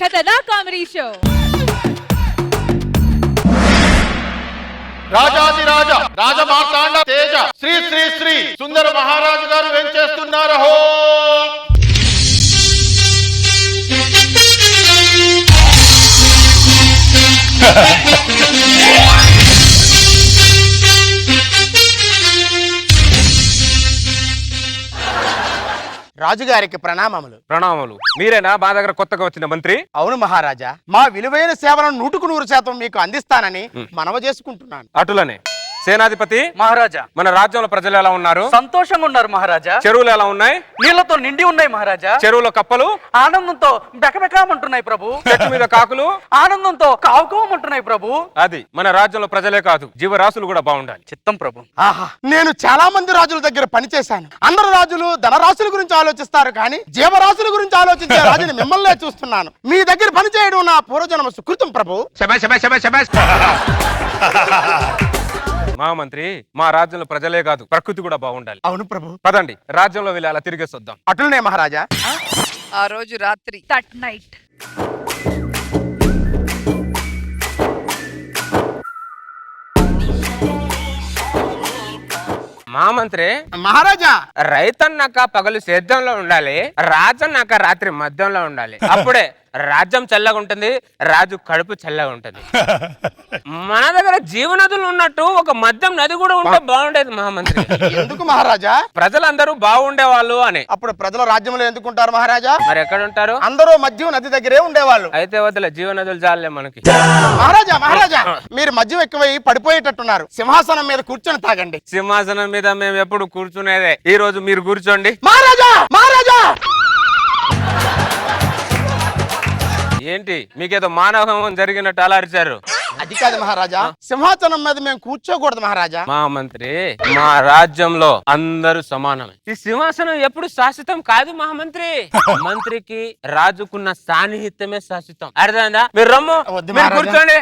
ఖతర్నాక్ comedy show. రాజాది రాజా రాజమార్తాండ తేజ శ్రీ శ్రీ శ్రీ సుందర మహారాజు గారు వెంచేస్తున్నారు. హో రాజుగారికి ప్రణామములు. ప్రణామములు. మీరేనా మా దగ్గర కొత్తగా వచ్చిన మంత్రి? అవును మహారాజా, మా విలువైన సేవలను 100% మీకు అందిస్తానని మనవి చేసుకుంటున్నాను. అటులనే సేనాధిపతి మహారాజా, మన రాజ్యంలో ప్రజలు ఎలా ఉన్నారు? సంతోషంగా ఉన్నారు మహారాజా. చెరువులు ఎలా ఉన్నాయి? నీళ్లతో నిండి ఉన్నాయి మహారాజా. చెరువులో కప్పలు ఆనందంతో బెకబెకమంటున్నాయి ప్రభు. చెట్టు మీద కాకులు ఆనందంతో కావుకోమంటున్నాయి ప్రభు. అది మన రాజ్యంలో ప్రజలే కాదు, జీవరాశులు కూడా బాగుండాలి. చిత్తం ప్రభు. ఆహా, నేను చాలా మంది రాజుల దగ్గర పనిచేశాను. అందరు రాజులు ధనరాశుల గురించి ఆలోచిస్తారు, కానీ జీవరాశుల గురించి ఆలోచించే రాజుని మిమ్మల్నే చూస్తున్నాను. మీ దగ్గర పనిచేయడం నా పూర్వజన్మ సుకృతం ప్రభు. మహామంత్రి, మా రాజ్యంలో ప్రజలే కాదు, ప్రకృతి కూడా బాగుండాలి. అవును ప్రభు. పదండి, రాజ్యంలో వెళ్ళి అలా తిరిగేసి వద్దాం. అటులనే మహారాజా. ఆ రోజు రాత్రి దట్ నైట్. మహామంత్రి, మహారాజా, రైతన్నాక పగలు సేద్యంలో ఉండాలి, రాజన్నాక రాత్రి మద్యంలో ఉండాలి. అప్పుడే రాజ్యం చల్లగా ఉంటుంది, రాజు కడుపు చల్లగా ఉంటుంది. మన దగ్గర జీవనదులు ఉన్నట్టు ఒక మద్యం నది కూడా ఉంటే బాగుండేది మహామంత్రి. ఎందుకు మహారాజా? ప్రజలందరూ బాగుండే వాళ్ళు అని. అప్పుడు ప్రజల రాజ్యంలో ఎందుకుంటారు మహారాజా? మరి ఎక్కడ ఉంటారు? అందరూ మద్యం నది దగ్గరే ఉండేవాళ్ళు. అయితే వదిలే, జీవనదులు చాలే మనకి. మహారాజా, మహారాజా, మీరు మద్యం ఎక్కువై పడిపోయేటట్టున్నారు. సింహాసనం మీద కూర్చొని తాగండి. సింహాసనం మీద మేము ఎప్పుడు కూర్చునేదే. ఈ రోజు మీరు కూర్చోండి. మహారాజా, మహారాజా, ఏంటి మీకేదో మానవం జరిగినట్టు అలా అరిచారు? అది కాదు మహారాజా, సింహాసనం మీద మేము కూర్చోకూడదు మహారాజా. మహామంత్రి, మా రాజ్యంలో అందరూ సమానమే. ఈ సింహాసనం ఎప్పుడు శాశ్వతం కాదు మహామంత్రి. మంత్రికి రాజుకున్న సాన్నిహిత్యమే శాశ్వతం. అర్థమైందా? మీరు రమ్ము, వద్దు మీరు మహారాజా. కూర్చోండి.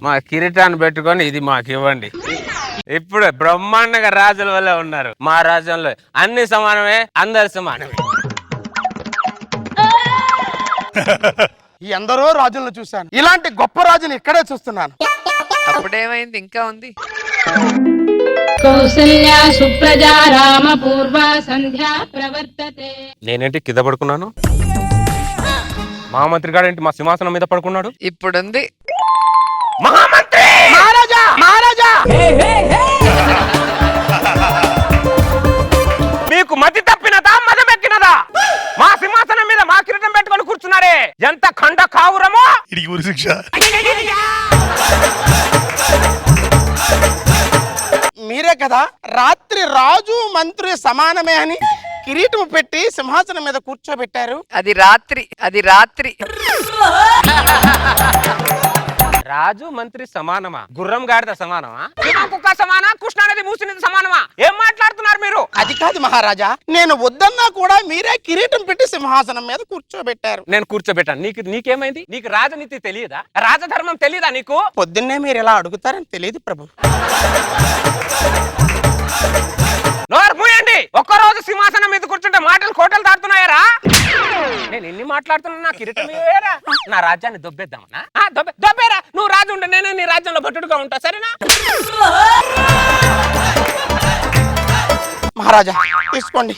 మా కిరీటాన్ని పెట్టుకొని ఇది మాకు ఇవ్వండి. ఇప్పుడు బ్రహ్మాండంగా రాజుల వల్ల ఉన్నారు. మా రాజ్యంలో అన్ని సమానమే, అందరు సమానమే. ఎందరో రాజులను చూశాను, ఇలాంటి గొప్ప రాజుని ఇక్కడే చూస్తున్నాను. అప్పుడేమైంది? ఇంకా ఉంది. కౌసల్యా సుప్రజా రామ పూర్వ సంధ్యా ప్రవర్తతే. నేనేంటి కింద పడుకున్నాను? మహామంత్రి గారు ఏంటి మా సింహాసనం మీద పడుకున్నాడు? ఇప్పుడుంది. మహామంత్రి, మహారాజా, మహారాజా, మీకు మతి తప్పినదా, మదమెక్కినదా? మా సింహాసనం మీద మా కిరీటం పెట్టుకొని కూర్చున్నారే, ఎంత ఖండ కావురమో! మీరే కదా రాత్రి రాజు మంత్రి సమానమే అని కిరీటం పెట్టి సింహాసనం మీద కూర్చోబెట్టారు. అది రాత్రి, అది రాత్రి. రాజు మంత్రి సమానమా? గుర్రం గాడిద సమానమా? కుక్క సమానా? కృష్ణానది మూసినది సమానమా? ఏం మాట్లాడుతున్నారు మీరు? అది కాదు మహారాజా, నేను వద్దన్నా కూడా మీరే కిరీటం పెట్టి సింహాసనం మీద కూర్చోబెట్టారు. నేను కూర్చోబెట్టాను. నీకేమైంది? నీకు రాజనీతి తెలియదా? రాజధర్మం తెలియదా నీకు? పొద్దున్నే మీరు ఇలా అడుగుతారని తెలియదు ప్రభు. నోరు మూయండి. ఒక్కరోజు సింహాసనం మీద కూర్చుంటే మాటలు కోటలు దాటుతున్నాయారా? నేను ఎన్ని మాట్లాడుతున్నా, నా కిరీటం ఇవ్వరా? నా రాజ్యాన్ని దొబ్బేద్దామనా? దొబ్బేరా. నువ్వు రాజు ఉంటే నేను నీ రాజ్యంలో భటుడుగా ఉంటా, సరేనా? మహారాజా, తీసుకోండి.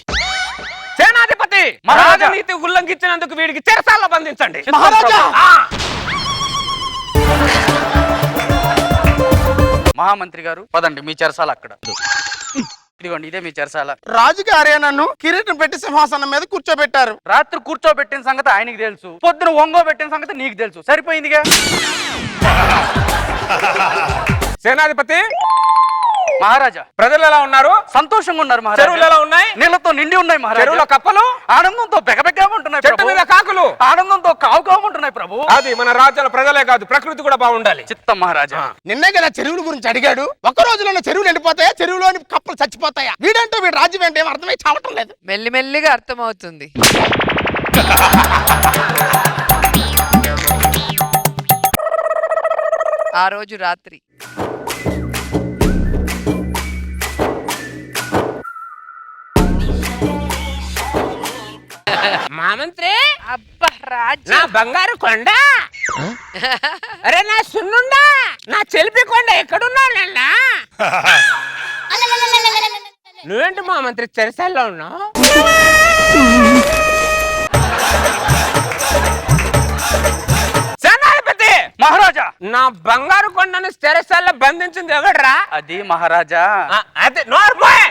సేనాధిపతి, రాజనీతి ఉల్లంఘించినందుకు వీడికి చెరసాల్లో బంధించండి. మహారాజా, మహామంత్రి గారు పదండి, మీ చెరసాల అక్కడ. ఇదిగోండి, ఇదే మీ చెరసాల. రాజుగారే నన్ను కిరీటం పెట్టి సింహాసనం మీద కూర్చోబెట్టారు. రాత్రి కూర్చోబెట్టిన సంగతి ఆయనకి తెలుసు, పొద్దున ఒంగోబెట్టిన సంగతి నీకు తెలుసు. సరిపోయిందిగా. సేనాధిపతి, మహారాజా, ప్రజలు ఎలా ఉన్నారు? సంతోషంగా ఉన్నారు మహారాజా. చెరువులు ఎలా ఉన్నాయి? నీళ్లతో నిండి ఉన్నాయి మహారాజా. చెరువులో కప్పలు ఆనందంతో బెకబెకమంటున్నాయి చెట్టు మీద ప్రభు. కాకులు ఆనందంతో కావుకోమంటున్నాయి ప్రభు. అది మన రాజ్యాల ప్రజలే కాదు, ప్రకృతి కూడా బాగుండాలి. చిత్తం మహారాజా. నిన్నే కదా చెరువుల గురించి అడిగాడు. ఒక్క రోజులోనే చెరువులు ఎండిపోతాయా, చెరువులోని కప్పలు చచ్చిపోతాయా? వీడంటే వీడు రాజ్యం ఏంటి అర్థమై చావటం లేదు. మెల్లిమెల్లిగా అర్థమవుతుంది. ఆ రోజు రాత్రి మా మంత్రి అబ్బా రాజు నా బంగారు కొండ అరే నా సున్నుండా నా చెలిపి కొండ ఎక్కడున్నానన్నా నువ్వేంటి మా మంత్రి చెరసాల్లో ఉన్నావు సేనాధిపతి మహారాజా నా బంగారు కొండను చెరసాల్లో బంధించింది ఎవడ్రా అది మహారాజా అదే నోర్మోయ్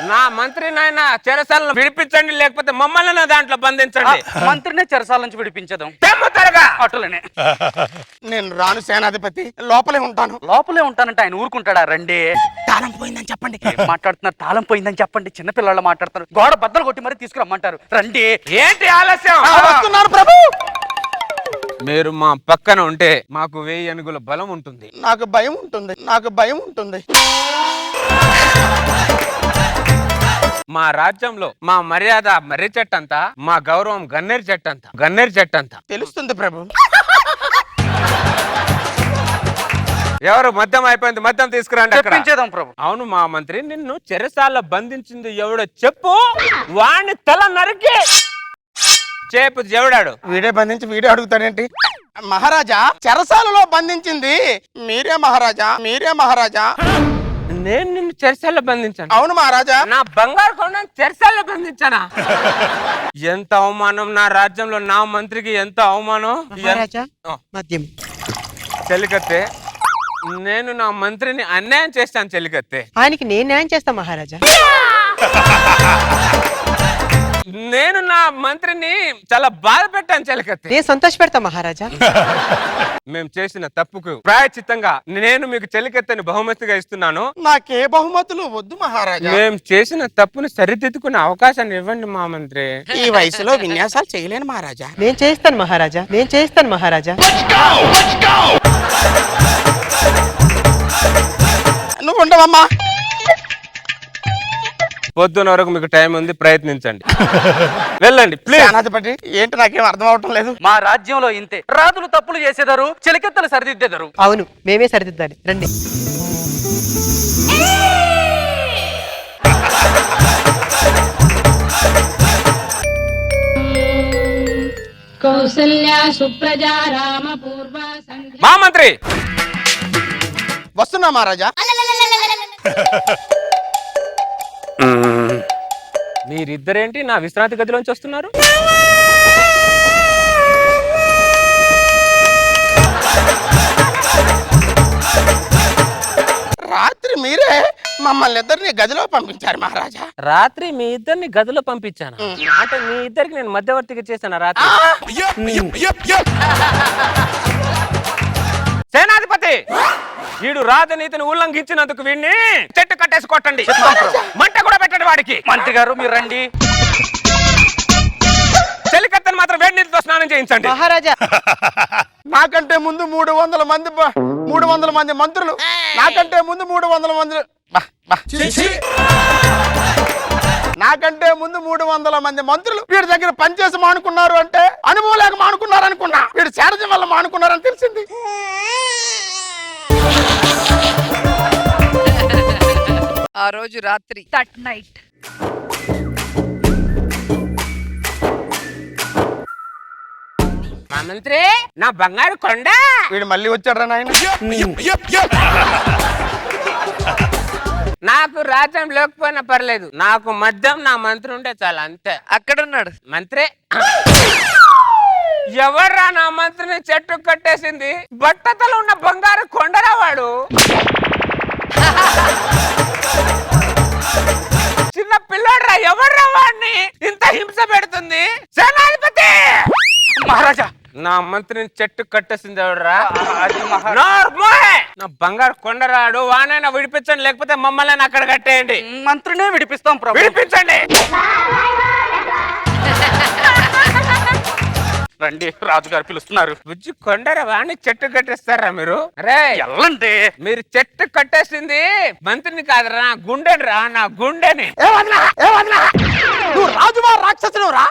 నా మంత్రి నాయన చెరసాలను విడిపించండి లేకపోతే మమ్మల్ని నా దాంట్లో బంధించండి మంత్రినే చెరసాల నుంచి విడిపించదాం తెమ్ముతారుగా అటులనే నేను రాను సేనాధిపతి, లోపలే ఉంటాను. లోపలే ఉంటానంటే ఆయన ఊరుకుంటాడా? రండి. తాళం పోయిందని చెప్పండి. ఏం మాట్లాడుతున్నారు? తాళం పోయిందని చెప్పండి. చిన్నపిల్లలు మాట్లాడుతున్నారు. గోడ బద్దలు కొట్టి మరి తీసుకురమ్మంటారు. రండి. ఏంటి ఆలస్యం? వస్తున్నారు ప్రభు. మీరు మా పక్కన ఉంటే మాకు 1000 ఏనుగుల బలం ఉంటుంది. నాకు భయం ఉంటుంది. మా రాజ్యంలో మా మర్యాద మర్రి చెట్టంతా, మా గౌరవం గన్నేరు చెట్టంతా. తెలుస్తుంది ప్రభు. ఎవరు మద్యం అయిపోయింది, మద్యం తీసుకురండి. చెప్పించేదాం ప్రభు. అవును మా మంత్రి, నిన్ను చెరసాల బంధించింది ఎవడో చెప్పు, వాణ్ణి తల నరికి చేపు ఎవడాడు? వీడే బంధించి వీడే అడుగుతాడేంటి? మహారాజా, చెరసాలలో బంధించింది మీరే మహారాజా. నేను నిన్ను చెరసాల్లో బంధించాను. అవును మహారాజా. నా బంగారు కొండను చెరసాల్లో బంధించానా? ఎంత అవమానం! నా రాజ్యంలో నా మంత్రికి ఎంత అవమానం! మద్యం చెలికత్తే, నేను నా మంత్రిని అన్యాయం చేస్తాను చెలికత్తే. ఆయనకి నేను న్యాయం చేస్తా మహారాజా. నేను నా మంత్రిని చాలా బాధ పెట్టాను చెలికత్తే. నేను సంతోష పెడతా మహారాజా. మేము చేసిన తప్పుకు ప్రాయచిత్తంగా నేను మీకు చెలికత్తెని బహుమతిగా ఇస్తున్నాను. నాకే బహుమతులు వద్దు మహారాజా. మేము చేసిన తప్పుని సరిదిద్దుకునే అవకాశాన్ని ఇవ్వండి మా మంత్రి. ఈ వయసులో విన్యాసాలు చేయలేను మహారాజా. నేను చేస్తాను మహారాజా. నువ్వు ఉండవమ్మా. పొద్దున వరకు మీకు టైం ఉంది, ప్రయత్నించండి. వెళ్ళండి ప్లీజ్. సేనాధిపతి, ఏంటి నాకేం అర్థం అవటం లేదు. మా రాజ్యంలో ఇంతే. రాజులు తప్పులు చేసేదారు, చెలికెత్తలు సరిదిద్దేదారు. అవును, మేమే సరిదిద్దాలి. రండి. కౌసల్యా సుప్రజా రామ పూర్వ సంధ్యా. మా మంత్రి వస్తున్నా మహారాజా. మీరిద్దరేంటి నా విశ్రాంతి గదిలోంచి వస్తున్నారు? రాత్రి మీరే మమ్మల్ని ఇద్దరిని గదిలో పంపించారు మహారాజా. రాత్రి మీ ఇద్దరిని గదిలో పంపించాను అంటే మీ ఇద్దరికి నేను మధ్యవర్తిగా చేశాను రాత్రి. సేనాధిపతి, వీడు రాజనీతిని ఉల్లంఘించినందుకు వీడిని చెట్టు కట్టేసి కొట్టండి. మంట కూడా పెట్టండి వాడికి. మంత్రి గారు మీరు రండి. చెలికత్తెను మాత్రం వేడి నీటితో స్నానం చేయించండి. మహారాజా, నాకంటే ముందు 300 మంది మంత్రులు, నాకంటే ముందు 300 మంది మంత్రులు వీడి దగ్గర పనిచేసి మానుకున్నారు అంటే అనుభవం లేక మానుకున్నారు అనుకున్నా. వీడు శారజం వల్ల మానుకున్నారని తెలిసింది. ఆ రోజు రాత్రి that night. మా మంత్రి, నా బంగారు కొండ. వీడు మళ్ళీ వచ్చాడు నాయన. నాకు రాజ్యం లేకపోయినా పర్లేదు, నాకు మద్యం నా మంత్రి ఉంటే చాలా, అంతే. అక్కడున్నాడు మంత్రి. ఎవర్రా నా మంత్రిని చెట్టు కట్టేసింది? బట్టతలు ఉన్న బంగారు కొండరా వాడు. చిన్న పిల్లోడ్రా, ఎవర్రా వాడిని ఇంత హింస పెడుతుంది? సేనాధిపతి! మహారాజా, నా మంత్రిని చెట్టు కట్టేసింది ఎవడరా? అది నా బంగారు కొండరాడు, వానైనా విడిపించండి లేకపోతే మమ్మల్ని అక్కడ కట్టేయండి. మంత్రినే విడిపిస్తాం ప్రభు. విడిపించండి. రండి, రాజుగారు పిలుస్తున్నారు. బుజ్జి కొండరా, వాణ్ణి చెట్టు కట్టేస్తారా మీరు? రే ఎల్లండి. మీరు చెట్టు కట్టేసింది మంత్రిని కాదురా, నా గుండెని రా, నా గుండెని. నువ్వు రాజువా రాక్షసుడు రా?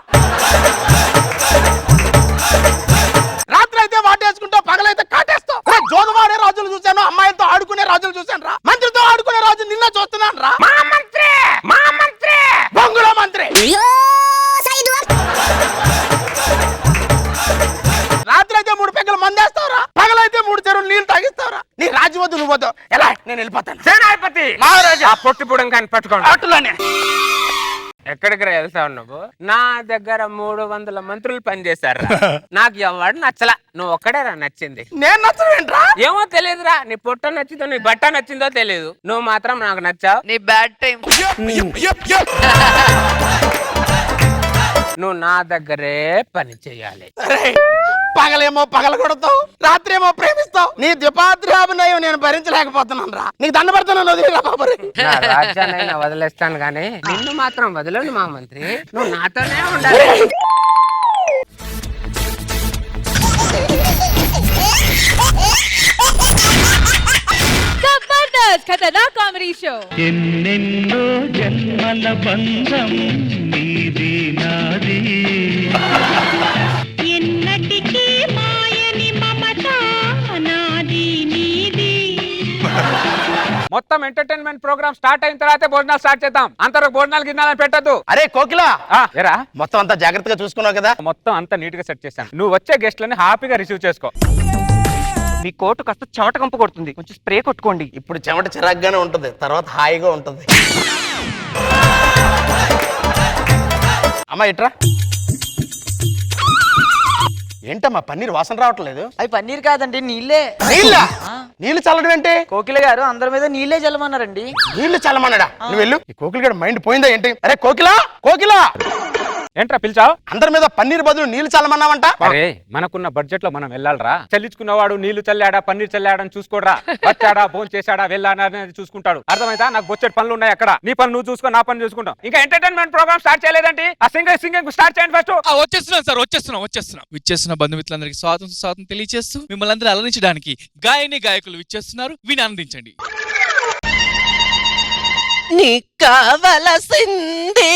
రాత్రి అయితే వాటేసుకుంటావు, పగలైతే కాటేస్తావు. జోదవాడే రాజులు చూశాను, అమ్మాయిలతో ఆడుకునే రాజులు చూశాను రా. మంత్రితో ఆడుకునే రాజు నిన్న చూస్తున్నాను రా. మా మంత్రి బొంగుల మంత్రి. రాజు వద్దు నువ్వు వద్దు. ఎలా నేను వెళ్ళిపోతాను. సేనాధిపతి మహారాజా ఆ పొట్టి పుడం కానీ పట్టుకోండి. అటులోనే ఎక్కడికి వెళ్తావు నువ్వు? నా దగ్గర 300 మంత్రులు పనిచేశారు. నాకు ఎవడు నచ్చలా, నువ్వు ఒక్కడేరా నచ్చింది. నేను నచ్చవేంట్రా? ఏమో తెలియదురా, నీ పొట్ట నచ్చిందో నీ బట్ట నచ్చిందో తెలియదు, నువ్వు మాత్రం నాకు నచ్చావు. నీ బ్యాడ్ టైం. నువ్వు నా దగ్గరే పని చేయాలి. పగలేమో పగల కొడతావు, రాత్రి ఏమో ప్రేమిస్తావు. నీ ద్విపాత్రాభినయం నేను భరించలేకపోతున్నాను రా. నీకు దండ పెడతాను, వదిలేరా బాబు. నా రాజ్యాన్నైనా వదిలేస్తాను గానీ నిన్ను మాత్రం వదలను మా మంత్రి. నువ్వు నాతోనే ఉండాలి. జబర్దస్త్ ఖతర్నాక్ కామెడీ షో. ఎన్నెన్నో జన్మల బంధం నీది నాది, ఎన్నటికీ మాయని మమత నాది నీది. మొత్తం ఎంటర్టైన్మెంట్ ప్రోగ్రామ్ స్టార్ట్ అయిన తర్వాత భోజనాలు స్టార్ట్ చేద్దాం. అంతవరకు భోజనాలు గిన్నాలని పెట్టద్దు. అరే కోకిలా, ఎరా మొత్తం అంతా జాగ్రత్తగా చూసుకున్నావు కదా? మొత్తం అంతా నీట్ గా సెట్ చేశాను. నువ్వు వచ్చే గెస్ట్లని హ్యాపీగా రిసీవ్ చేసుకో. మీ కోటు కాస్త చెమట కంపు కొడుతుంది, కొంచెం స్ప్రే కొట్టుకోండి. ఇప్పుడు చెమట చిరాగ్గానే ఉంటది, తర్వాత హాయిగా ఉంటది. అమ్మా ఇట్రా. ఏంటమ్మా పన్నీర్ వాసన రావట్లేదు? అవి పన్నీర్ కాదండి, నీళ్ళే. నీళ్ళ? నీళ్ళు చల్లడం ఏంటి? కోకిల గారు అందరి మీద నీళ్ళే చల్లమన్నారండి. నీళ్లు చల్లమన్నాడా? నువ్వు వెళ్ళు. ఈ కోకిల గడ మైండ్ పోయిందా ఏంటి? అరే కోకిలా, కోకిలా, ఏంట్రా పిలిచావు? అందరి మీద పన్నీర్ బదులు నీళ్లు చల్లమన్నావంట. అరే మనకున్న బడ్జెట్ లో మనం వెళ్ళాలరా. చెల్లించుకున్నవాడు నీళ్లు చల్లాడా పన్నీర్ చల్లాడని చూసుకోడరా. వచ్చాడా భోజనం చేశాడా వెళ్ళాడా అనేది చూసుకుంటాడు. అర్థమైతే నాకు బొచ్చెట్ పనులు ఉన్నాయి అక్కడ. నీ పని నువ్వు చూసుకో, నా పని చూసుకుంటాం. ఇంకా ఎంటర్టైన్మెంట్ ప్రోగ్రామ్ స్టార్ట్ చేయలేదండి. ఆ సింగింగ్ స్టార్ట్ చేయండి ఫస్ట్. వచ్చేస్తున్నాం సార్, వచ్చేస్తున్నాం. విచ్చేస్తున్న బంధుమిత్రులందరికీ స్వాగతం తెలియజేస్తూ మిమ్మల్ని అందరూ అలరించడానికి గాయకులు విచ్చేస్తున్నారు. విని ఆనందించండి. నీకు కావలసింది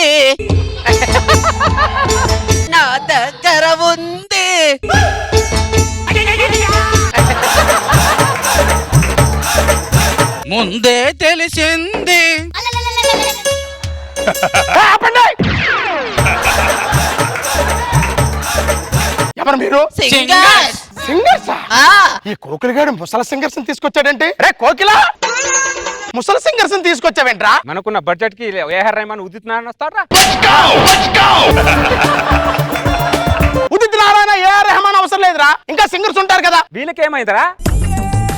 నా దగ్గర ఉంది. ముందే తెలిసింది. ఎవరు మీరు? సింగర్స్. సింగర్సా? ఈ కోకిలగాడు ముసల సింగర్స్ తీసుకొచ్చాడంటే? రే కోకిల, ముసలి సింగర్స్ తీసుకొచ్చావేంట్రా? మనకున్న బడ్జెట్ కి ఏఆర్ రెహమాన్ ఉదిత్ నారాయణ వస్తారా? ఉదిత్ నారాయణ, ఏఆర్ రెహమాన్ అవసరం లేదురా. ఇంకా సింగర్స్ ఉంటారు కదా. వీళ్ళకేమైందిరా?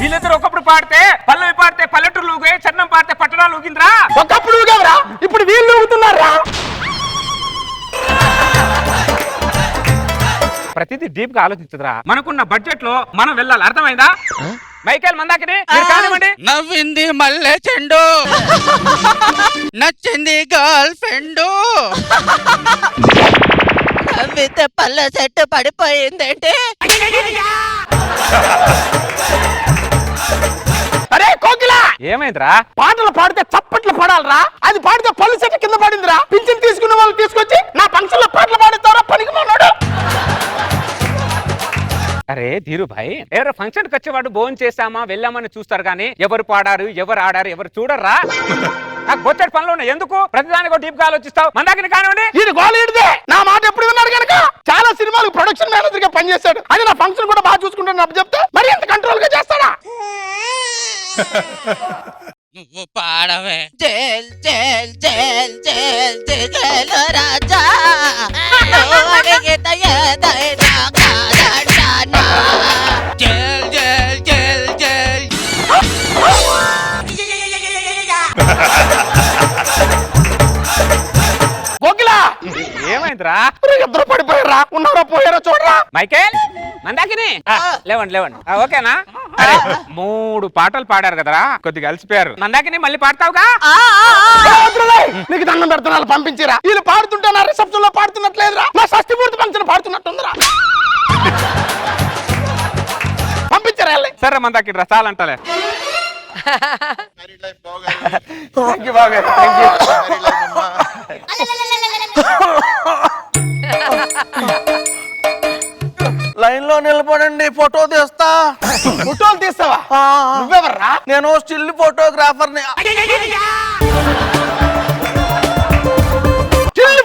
వీళ్ళిద్దరు ఒకప్పుడు పాడితే పల్లవి పాడితే పల్లెటూరు ఊగే, చరణం పాడితే పట్టణాలు ఊగిందిరా. ఒకప్పుడు ఊగేవరా, ఇప్పుడు వీళ్ళు ఊగుతున్నారా? ప్రతిదీ డీప్ గా ఆలోచించదురా. మనకున్న బడ్జెట్ లో మనం వెళ్ళాలి. అర్థమైందా? మైకేల్ మందాకిని మీరు కానివ్వండి. నవ్వింది మల్లె చెండు, నచ్చింది గర్ల్ ఫ్రెండ్. నవ్వితే పళ్ళ చెట్టు పడిపోయిందంటే. అరే కోకిల, ఏమైందిరా? పాటలు పాడితే చప్పట్లు పడాలరా. అది పాడితే పళ్ళు చెట్టు కింద పడిందిరా. పింఛన్ తీసుకున్న వాళ్ళు తీసుకొచ్చి నా ఫంక్షన్ లో పాటలు పాడిస్తారా? పనికి మానాడు. అరే ధీరు భాయ్, ఎవరు ఫంక్షన్ కి వచ్చేవాడు భోజనం చేసామా వెళ్ళామని చూస్తారు కానీ ఎవరు పాడారు ఎవరు ఆడారు ఎవరు చూడర్రా. నాకు బొచ్చడి పనులు ఉన్నాయి, ఎందుకు ప్రతిదానికి డీప్ గా ఆలోచిస్తావు? మందాకిని కానివ్వండి. ఇది గోలీడిదే. నా మాట ఎప్పుడు విన్నాడు కనుక చాలా సినిమాలకు ప్రొడక్షన్ మేనేజర్ గా పనిచేశాడు. అది నా ఫంక్షన్ కూడా బాగా చూసుకుంటాను అప్పు చెప్తే మరి ఎంత కంట్రోల్ గా చేస్తాడా? నువ్వు పాడవే. జేల్ జేల్ జేల్ జేల్ జేల్ రాజా అడిగిత ఏదైనా కాదంటానా. జల్ జల్ జల్ జల్. కోకిల, ఏమైందిరా? ఇద్దరు పడిపోయారా? ఉన్నారో పోయారో చూడరా. మైకేల్ మందాకిని లేవండి ఓకేనా? అరే 3 పాటలు పాడారు కదరా, కొద్దిగా అలసిపోయారు. మందాకిని మళ్ళీ పాడతావుగా? నీకు దండం పెడుతున్నా పంపించిరా. వీళ్ళు పాడుతుంటే నా రిసెప్షన్ లో పాడుతున్నట్లేదురా. నా షష్ఠి పూర్తి ఫంక్షన్ పాడుతున్నట్టుందిరా. పంపించరా. సరే మందాకిని రా, చాలంటలే. లైన్ లో నిలబడండి, ఫోటో తీస్తా. ఫోటోలు తీస్తావా? నువ్వెవర్రా? నేను స్టిల్ ఫోటోగ్రాఫర్ ని.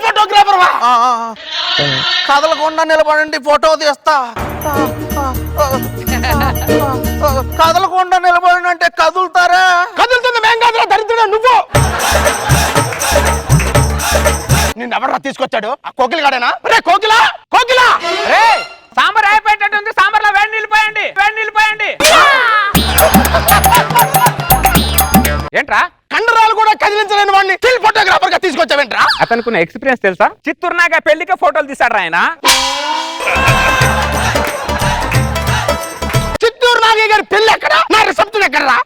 ఫోటోగ్రాఫర్ కదలవా? కదలకుండా నిలబడండి ఫోటో తీస్తా. కదలకుండా నిలబడండి అంటే కదులుతారా? కదులుతుంది మేం కాదురా దరిద్రుడా నువ్వు. నిన్నెవర్రా తీసుకొచ్చాడు? ఆ కోకిలగాడేనా? రే కోకిలా, కోకిలా! రే సాంబార్ అయిపోయేటట్టుంది, సాంబార్లో వేడి నీళ్ళు పోయండి, వేడి నీళ్ళు పోయండి. ఏంట్రా కండరాలు కూడా కదిలించలేని వాడిని స్టిల్ ఫోటోగ్రాఫర్ గా తీసుకొచ్చావేంట్రా? అతనుకున్న ఎక్స్పీరియన్స్ తెలుసా? చిత్తూరు నాగా పెళ్లికి ఫోటోలు తీసాడు ఆయన. చిత్తూరు నాగయ్య గారి పెళ్లి ఎక్కడ? నా రిసెప్షన్ ఎక్కడరా?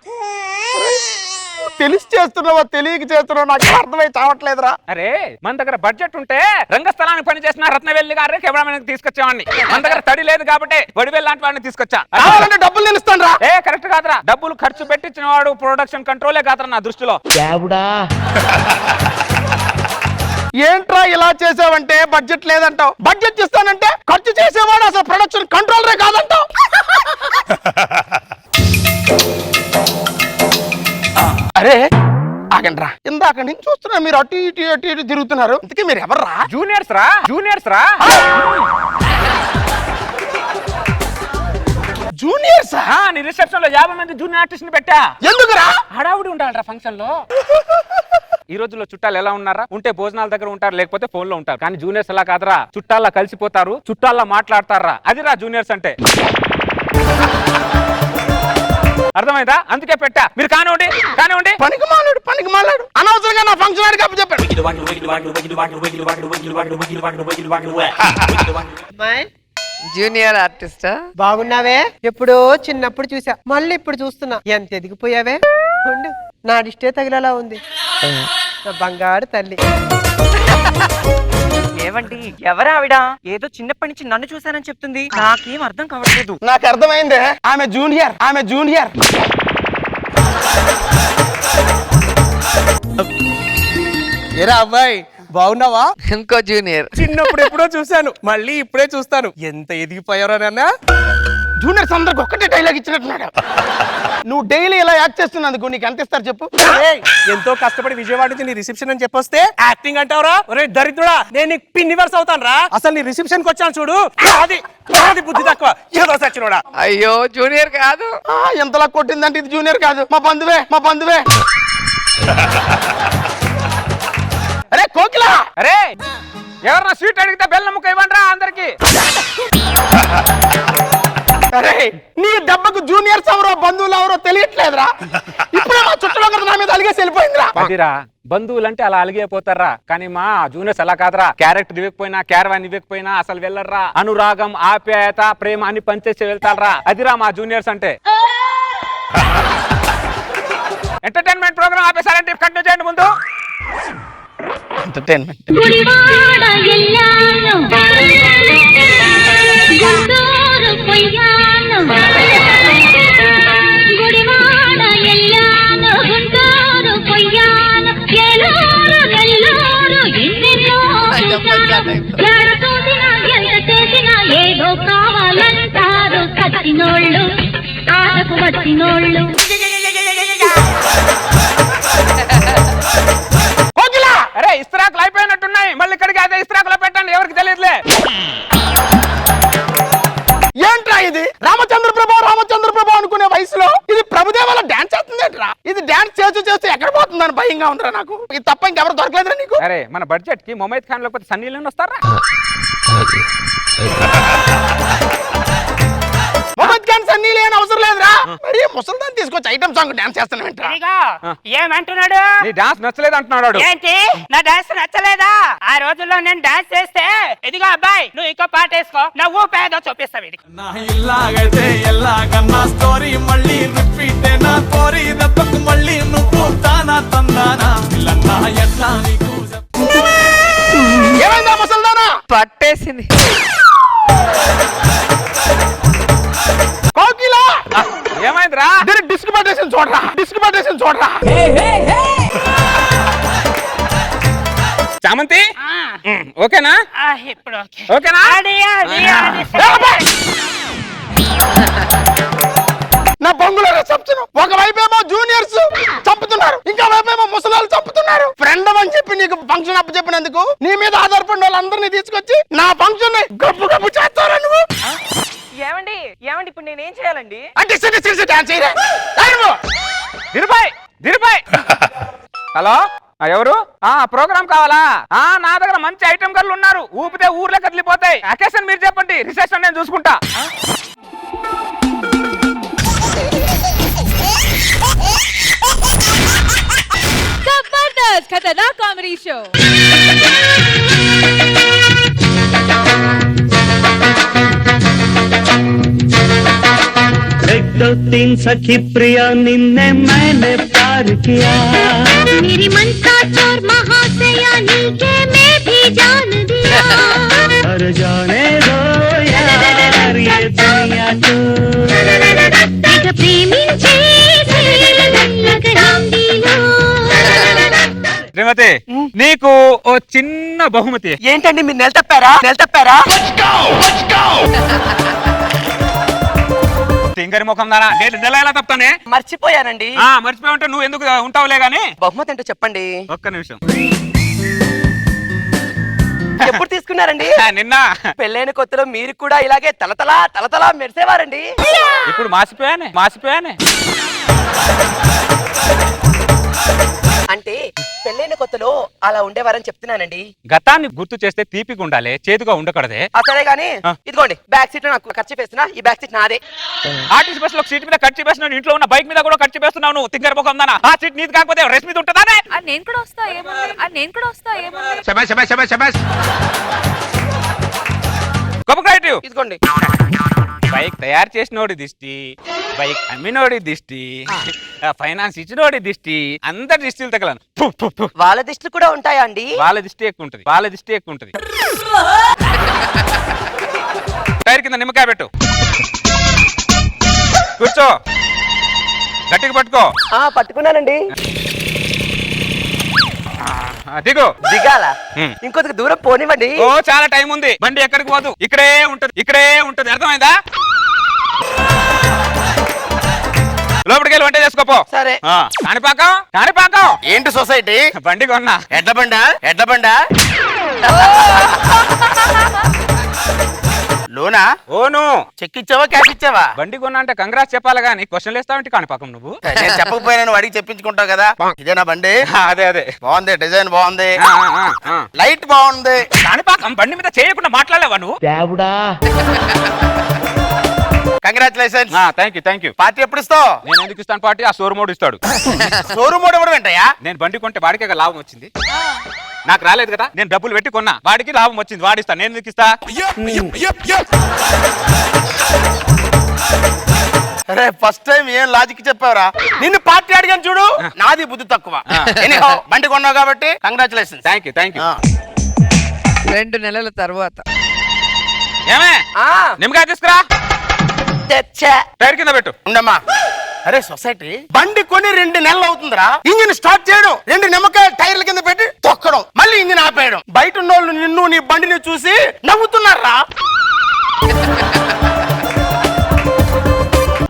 తెలిసి చేస్తున్నావా తెలియక చేస్తున్నావు నాకు అర్థమై చావట్లేదురా. అరే మన దగ్గర బడ్జెట్ ఉంటే రంగస్థలానికి పని చేసిన రత్నవెల్లి గారు కెమెరామెన్ తీసుకొచ్చావాడిని. మన దగ్గర తడి లేదు కాబట్టి వడివేల్ లాంటి వాడిని తీసుకొచ్చా. కావాలంటే డబ్బులు నేను ఇస్తాను రా. ఏ కరెక్ట్ కాదురా, డబ్బులు ఖర్చు పెట్టించిన వాడు ప్రొడక్షన్ కంట్రోలే కాదురా నా దృష్టిలో. ఏంట్రా ఇలా చేసావంటే బడ్జెట్ లేదంటావు, బడ్జెట్ ఇస్తానంటే ఖర్చు చేసేవాడు అసలు ప్రొడక్షన్ కంట్రోలరే కాదంటావు. అరే ఆగండి రా, ఇందాక నుంచి చూస్తున్నా మీరు అటు ఇటు అటు ఇటు తిరుగుతున్నారు. ఇంతకీ మీరు ఎవర్రా? జూనియర్స్ రా, జూనియర్స్ రా. జూనియర్స్? నీ రిసెప్షన్ లో 50 మంది జూనియర్ ఆర్టిస్ట్ ని పెట్టా. ఎందుకురా? హడావుడి ఉండాలరా ఫంక్షన్ లో. ఈ రోజుల్లో చుట్టాలు ఎలా ఉన్నారా? ఉంటే భోజనాల దగ్గర ఉంటారు, లేకపోతే ఫోన్ లో ఉంటారు. కానీ జూనియర్స్ అలా కాదురా, చుట్టాల్లో కలిసిపోతారు, చుట్టాల్లో మాట్లాడతారా. అదిరా జూనియర్స్ అంటే. అర్థమైందా? అందుకే పెట్టా. మీరు కానివ్వండి, కానివ్వండి. పనికి మాలాడు అనవసరంగా నా ఫంక్షన్ ఆడికి అప్పు చెప్పాడు. జూనియర్ ఆర్టిస్టా? బాగున్నావే? ఎప్పుడో చిన్నప్పుడు చూసా, మళ్ళీ ఇప్పుడు చూస్తున్నా. ఎంత ఎదిగిపోయావే? ఉండు, నా డిస్టే తగిలేలా ఉంది. నా బంగారు తల్లి. ఏవండి ఎవరా ఆవిడ? ఏదో చిన్నప్పటి నుంచి నన్ను చూసానని చెప్తుంది, నాకేం అర్థం కావట్లేదు. నాకు అర్థమైందే, ఆమె జూనియర్. ఏరా అబ్బాయి బాగున్నావా? ఇంకో జూనియర్. చిన్నప్పుడు ఎప్పుడో చూశాను, మళ్ళీ ఇప్పుడే చూస్తాను. ఎంత ఎదిగిపోయారో నాన్న. జూనియర్స్ అందరికి ఒక్కటే డైలాగ్ ఇచ్చినట్టున్నాడు. నువ్వు డైలీ ఇలా యాక్ట్ చేస్తున్నందుకు నీకు ఎంత ఇస్తారు చెప్పు? ఎంతో కష్టపడి విజయవాడ నుంచి నీ రిసెప్షన్ అని చెప్పొస్తే యాక్టింగ్ అంటావురా? ఒరే దరిద్రుడా, నేను నీకు పిన్ రివర్స్ అవుతాను రా. అసలు నీ రిసెప్షన్ కి వచ్చాను చూడు, అది బుద్ధి తక్కువ ఏదో సచ్చినోడా. అయ్యో జూనియర్ కాదు. ఎంతలా కొట్టిందంటే ఇది జూనియర్ కాదు, మా బంధువే. అరే కోకిలా, అరే ఎవరన్నా స్వీట్ అడిగితే బెల్లం ముక్క ఇవ్వండి రా అందరికి. అరే నీ దెబ్బకు జూనియర్స్ ఎవరో బంధువులు ఎవరో తెలియట్లేదురా. ఇప్పుడే మా చుట్టూ నా మీద అలిగేసి వెళ్ళిపోయిందిరా. అదిరా బంధువులంటే అలా అలిగిపోతారా, కానీ మా జూనియర్స్ అలా కాదురా. క్యారెక్టర్ ఇవ్వకపోయినా, క్యారవాన్ ఇవ్వకపోయినా అసలు వెళ్ళర్రా. అనురాగం, ఆప్యాయత, ప్రేమ అని పంచేసి వెళ్తారా. అదిరా మా జూనియర్స్ అంటే. ఎంటర్టైన్మెంట్ ప్రోగ్రామ్ ఆపేసారంటే కంటిన్యూ చేయండి ముందు. ఎంటర్టైన్మెంట్. ఏదో కావాలంటారు కట్టినోళ్ళు, ఆటకు వచ్చినోళ్ళు. అరే ఇస్త్రాకులు అయిపోయినట్టున్నాయి, మళ్ళీ ఇక్కడికి అదే ఇస్త్రాకులో పెట్టండి, ఎవరికి తెలియదులే. ఏంట్రా ఇది? రామచంద్ర ప్రభా అనుకునే వయసులో ఇది ప్రభుదేవాల డాన్స్ చేస్తుందేట్రా? ఇది డాన్స్ చేస్తూ ఎక్కడ పోతుందని భయంగా ఉందిరా నాకు. ఇది తప్ప ఇంకెవరు దొరకలేదురా నీకు? అరే మన బడ్జెట్ కి మొమైద్ ఖాన్ లేకపోతే సన్నీ లియోన్ వస్తారా? మొహమ్మద్ ఖాన్ సన్నీ లియోన్ అవసరం లేదురా. మరి ముసల్దాన్ తీసుకొచ్చి ఐటమ్ సాంగ్ డాన్స్ చేస్తానంటరా? ఏమంటున్నాడు? నీ డాన్స్ నచ్చలేదు అంటున్నాడు. ఏంటి నా డాన్స్ నచ్చలేదా? ఆ రోజుల్లో నేను డాన్స్ చేస్తే ఇదిగో అబ్బాయి నువ్వు ఇంకో పాట వేసుకో, నువ్వు పేదో చూపిస్తావు. ఇది నా ఇల్లాగైతే ఎల్లాగన్నా స్టోరీ మళ్ళీ రిపీట్ నా కోరి దెబ్బకు మళ్ళీ నువ్వు తానా తందానా పిల్లన్నా ఎట్లా నీకు ఏమైందా ముసల్దానా? పట్టేసింది. కోకిలా ఏమైందిరా? డిస్క్ పట్టేసింది చూడరా. చామంతి ఓకేనా? ఇప్పుడు ఓకేనా? నా బొంగులో రిసెప్షన్ ఒకవైపేమో జూనియర్స్ చంపుతున్నారు, ఇంకా వైపు ఏమో ముసలాళ్ళు చంపుతున్నారు. ఫ్రెండ్ అని చెప్పి నీకు ఫంక్షన్ అప్పు చెప్పినందుకు నీ మీద ఆధారపడిన వాళ్ళందరినీ తీసుకొచ్చి నా ఫంక్షన్ ని గబ్బు గబ్బు చేస్తారా నువ్వు? ఏమండి ఏమండి ఇప్పుడు నేనేం చేయాలండి? అంటే సిరి డాన్స్ చేయరా? దిరుబాయ్ హలో ఎవరు? ప్రోగ్రామ్ కావాలా? నా దగ్గర మంచి ఐటమ్ గర్లు ఉన్నారు, ఊపితే ఊర్లో కదిలిపోతాయి. అకేషన్ మీరు చెప్పండి, రిసెప్షన్ నేను చూసుకుంటా. जबरदस्त खतरनाक कॉमेडी शो एक दो तीन सखी प्रिया निन्ने मैंने प्यार किया मेरी मन का चोर महाशया नीके मैं भी जान दिया और जाने दो यार ये दुनिया को प्रेमिंचे శ్రీమతి, నీకు ఓ చిన్న బహుమతి. ఏంటండి మీరు నెల తప్పారా? టింగరి ముఖం దానా, నేను నెల ఎలా తప్పుతానే? మర్చిపోయానండి. మర్చిపోయి ఉంటే నువ్వు ఎందుకు ఉంటావులే గాని. బహుమతి అంటే చెప్పండి. ఒక్క నిమిషం. ఎప్పుడు తీసుకున్నారండి? నిన్న. పెళ్ళైన కొత్తలో మీరు కూడా ఇలాగే తలతలా మెరిసేవారండి. ఇప్పుడు మాసిపోయానే. అంటే పెళ్ళైన కొత్తలో అలా ఉండేవారని చెప్తున్నానండి. గతాన్ని గుర్తు చేస్తే తీపిగా ఉండాలి, చేతుగా ఉండకూడదే. సరే గానీ ఇదిగోండి బ్యాక్ సీట్ నాకు ఖర్చు వేస్తున్నా. ఈ బ్యాక్ సీట్ నాదే. ఆర్టీసీ బస్ లో సీట్ మీద ఖర్చు వేస్తున్నావు, ఇంట్లో ఉన్న బైక్ మీద కూడా ఖర్చు వేస్తున్నావు. నువ్వు తింగర ముఖం దానా, ఆ సీట్ నీది కాకపోతే రెస్ట్ మీద ఉంటుందానే. నేను కూడా వస్తా ఏముంది ఇదిగోండి. బైక్ తయారు చేసినోడి దిష్టి, బైక్ అమ్మినోడి దిష్టి, ఫైనాన్స్ ఇచ్చినోడి దిష్టి, అందరి దిష్టిలు తగలను. వాళ్ళ దిష్టి కూడా ఉంటాయా అండి? వాళ్ళ దిష్టి ఎక్కువ ఉంటది. టైర్ కింద నిమ్మకాయ పెట్టు, కూర్చో, గట్టిగా పట్టుకో. పట్టుకున్నానండి. దిగాల ఇంకొంచెం దూరం పోనివ్వండి. ఓ చాలా టైం ఉంది, బండి ఎక్కడికి పోదు, ఇక్కడే ఉంటది. అర్థమైందా? లోపలికి వెళ్ళి వంట చేసుకోపో. సరే. కాణిపాకం ఏంటి సొసైటీ? బండి కొన్నా. ఎడ్ల బండా లోనా? ఓను. చెక్ ఇచ్చావా క్యాష్ ఇచ్చావా? బండి కొన్నా అంటే కంగ్రాట్స్ చెప్పాలి గానీ క్వశ్చన్లు వేస్తావంటే కాణిపాకం నువ్వు. నేను చెప్పకపోయినా నువ్వు అడిగి చెప్పించుకుంటావు కదా. ఇదేనా బండి? అదే బాగుంది, డిజైన్ బాగుంది, లైట్ బాగుంది. కాణిపాకం బండి మీద చేయకుండా మాట్లాడలేవా నువ్వు? కంగ్రాచులేషన్స్. Thank you. పార్టీ ఎప్పుడు ఇస్తావు? నేను ఎందుకు ఇస్తాను పార్టీ? ఆ షోరూమోడు ఇస్తాడు. షోరూమోడు ఎవడు వెంటయ్యా? నేను బండి కొంటే వాడికే లాభం వచ్చింది, నాకు రాలేదు కదా. నేను డబ్బులు పెట్టి కొన్నా, వాడికి లాభం వచ్చింది, వాడిస్తా. నేను ఎందుకు ఇస్తా? అరే ఫస్ట్ టైం ఏం లాజిక్ చెప్పావురా. నిన్ను పార్టీ అడిగాను చూడు, నాది బుద్ధి తక్కువ. బండి కొన్నావు కాబట్టి కంగ్రాచులేషన్స్. Thank you. 2 నెలల తర్వాత ఏమే నిమ్మకాయ తీసుకురా, టైర్ కింద పెట్టు. ఉండమ్మా. అరే సొసైటీ, బండి కొని 2 నెలలు అవుతుందిరా. ఇంజిన్ స్టార్ట్ చేయడం, 2 నిమ్మకాయలు టైర్ల కింద పెట్టి తొక్కడం, మళ్ళీ ఇంజిన్ ఆపేయడం. బయట ఉన్నోళ్ళు నిన్ను నీ బండిని చూసి నవ్వుతున్నారా?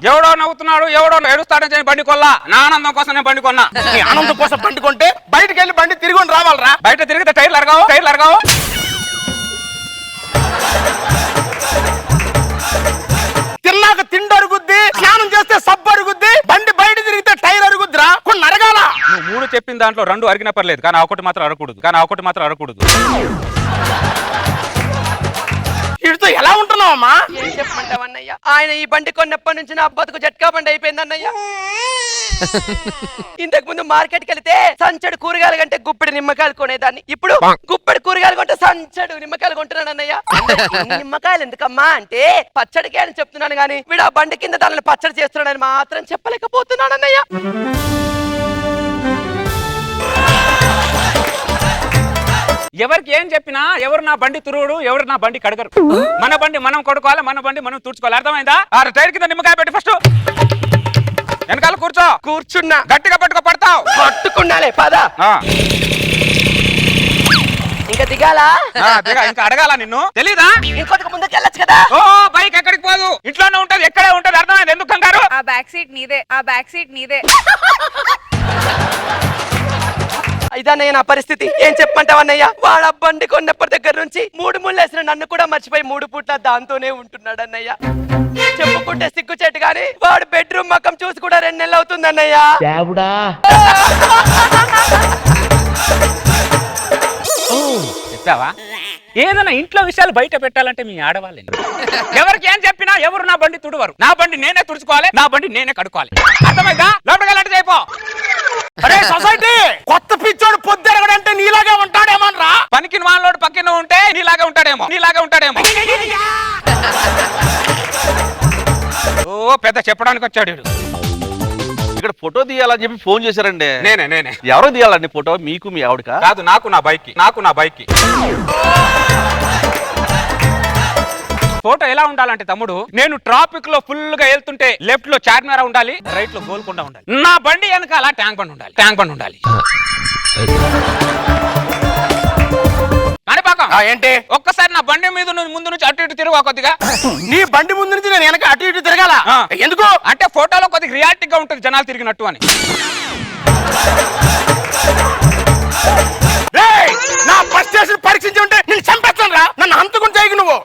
ఎవడో నవ్వుతున్నాడు, ఎవడో ఏడుస్తాడని బండి కొల్లా. నా ఆనందం కోసం నేను బండి కొన్నా. నీ ఆనందం కోసం బండి కొంటే బయటకు వెళ్ళి బండి తిరిగి రావాలరా. బయట తిరిగితే టైర్లు అరగావు. తిన్నాక తిండి అరుగుద్ది, స్నానం చేస్తే సబ్బు అరుగుద్ది, బండి బయట తిరిగితే టైర్ అరుగుద్దిరా. కొన్ని అరగాల. నువ్వు 3 చెప్పిన దాంట్లో 2 అరిగినా పర్లేదు, కానీ ఒకటి మాత్రం అరగకూడదు. వీడితో ఎలా ఉంటున్నావమ్మా? ఏం చెప్పమంటావన్నయ్య? ఆయన ఈ బండి కొన్నప్పటి నుంచి నా బతుకు జట్కా బండి అయిపోయిందన్నయ్య. ఇంతకు ముందు మార్కెట్ కి వెళ్తే సంచడు కూరగాయలు కంటే గుప్పెడు నిమ్మకాయలు కొనేదాన్ని. ఇప్పుడు గుప్పెడు కూరగాయలు కొంటే సంచడు నిమ్మకాయలు కొంటున్నాను అన్నయ్య. నిమ్మకాయలు ఎందుకమ్మా అంటే పచ్చడికి అని చెప్తున్నాను గానీ వీడు ఆ బండి కింద దానిని పచ్చడి చేస్తున్నాడని మాత్రం చెప్పలేకపోతున్నాను అన్నయ్య. ఎవరికి ఏం చెప్పినా ఎవరు నా బండి తురుడు, ఎవరు నా బండి కడగరు. మన బండి మనం కొడుకోవాలి, మన బండి మనం తుడుచుకోవాలి. అర్థమైందా? ఆ టైర్ కింద నిమ్మకాయ పెట్టి ఫస్ట్ వెనకాల కూర్చున్నా. గట్టిగా పట్టుకో, పడతావు. పట్టుకున్నాలే పద. ఇంకా దిగాలా? ఇంకా అడగాల నిన్ను? తెలీదా? ఇంకొక ముందుకు వెళ్ళొచ్చు కదా. ఓ బైక్ ఎక్కడికి పోదు, ఇంట్లోనే ఉంటది, ఎక్కడే ఉంటది. అర్థమైంది? ఎందుకు కంగారు? ఆ బ్యాక్ సీట్ నీదే. ఇదన్నయ్య నా పరిస్థితి. ఏం చెప్పమంటావు అన్నయ్య? వాడు ఆ బండి కొన్నప్పటి దగ్గర నుంచి 3 ముళ్ళు వేసిన నన్ను కూడా మర్చిపోయి 3 పూట్ల దాంతోనే ఉంటున్నాడు అన్నయ్య. చెప్పుకుంటే సిగ్గుచేటు గాని వాడు బెడ్రూమ్ మకం చూసి కూడా 2 నెలలు అవుతుంది అన్నయ్య. చెప్పావా? ఏదైనా ఇంట్లో విషయాలు బయట పెట్టాలంటే మీ ఆడవాళ్ళే. ఎవరికి ఏం చెప్పినా ఎవరు నా బండి తుడవరు. నా బండి నేనే తుడుచుకోవాలి, నా బండి నేనే కడుక్కోవాలి. అర్థమైందా? లోపలికి వెళ్ళండి అయిపో. అరే సొసైటీ, కొత్త పిచ్చోడు పొద్దురగడంటే నీలాగే ఉంటాడేమోనరా? పనికి వాళ్ళోడు పక్కన ఉంటే నీలాగా ఉంటాడేమో. ఓ పెద్ద చెప్పడానికి వచ్చాడు వీడు. ఇక్కడ ఫోటో తీయాలని చెప్పి ఫోన్ చేశారండి. నేనే ఎవరో తీయాలండి ఫోటో? మీకు మీ ఆవిడకా? కాదు, నాకు నా బైక్ ఫోటో ఎలా ఉండాలంటే తమ్ముడు, నేను ట్రాఫిక్ లో ఫుల్ గా వెళ్తుంటే లెఫ్ట్ లో చార్మినార్ ఉండాలి, రైట్ లో గోల్కొండ ఉండాలి. నా బండి వెనకాల ట్యాంక్ బండ్ ఉండాలి. ఏంటి? ఒక్కసారి నా బండి మీద ముందు నుంచి అటు ఇటు తిరుగు కొద్దిగా. నీ బండి ముందు నుంచి నేను వెనక అటు ఇటు తిరగాల? ఎందుకు అంటే ఫోటోలో కొద్దిగా రియాలిటీగా ఉంటుంది జనాలు తిరిగినట్టు అని. నా ఫస్ట్ స్టేషన్ పరీక్షించి ఉంటే నేను చంపేస్తాను రా. నన్ను అంతకుండా చేయకు నువ్వు.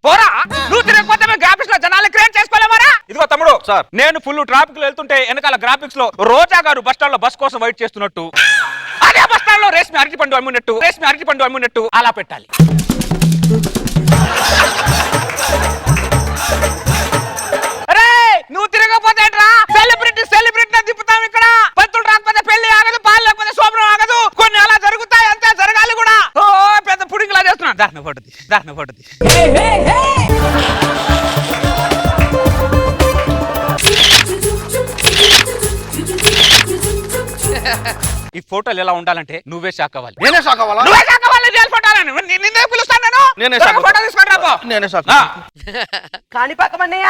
పోరా, నువ్వు తిరగకపోతే మేము గ్రాఫిక్స్ లో జనాలు క్రియేట్ చేసుకోలేమరా? ఇదిగో తమ్ముడు సార్, నేను ఫుల్ ట్రాఫిక్ లో వెళ్తుంటే వెనకాల గ్రాఫిక్స్ లో రోజా గారు బస్ స్టాండ్ లో బస్ కోసం వెయిట్ చేస్తున్నట్టు, అదే బస్ స్టాండ్ లో రేష్మి అరటిపండు అమ్మినట్టు అలా పెట్టాలి. అరే నువ్వు తిరగకపోతే సెలబ్రిటీ తిప్పుతాం ఇక్కడ. పంతులు రాకపోతే పెళ్లి ఆగదు, పాలు లేకపోతే శోభనం ఆగదు. కొన్ని అలా జరుగుతాయి, అంతే జరగాలి కూడా. ఓ పెద్ద పుడింగ్లా చేస్తున్నా. దారిన పడుతుంది. ఈ ఫోటోలు ఎలా ఉండాలంటే నువ్వే షాక్ అవ్వాలి. నేనే షాక్ అవ్వాలా? నువ్వే షాక్ అవ్వాలి. నిన్నే పిలుస్తాను నేను. నేనే ఫోటో తీసుకొని రాపో. నేనే షాక్. కాని పక్కమన్నయ్య,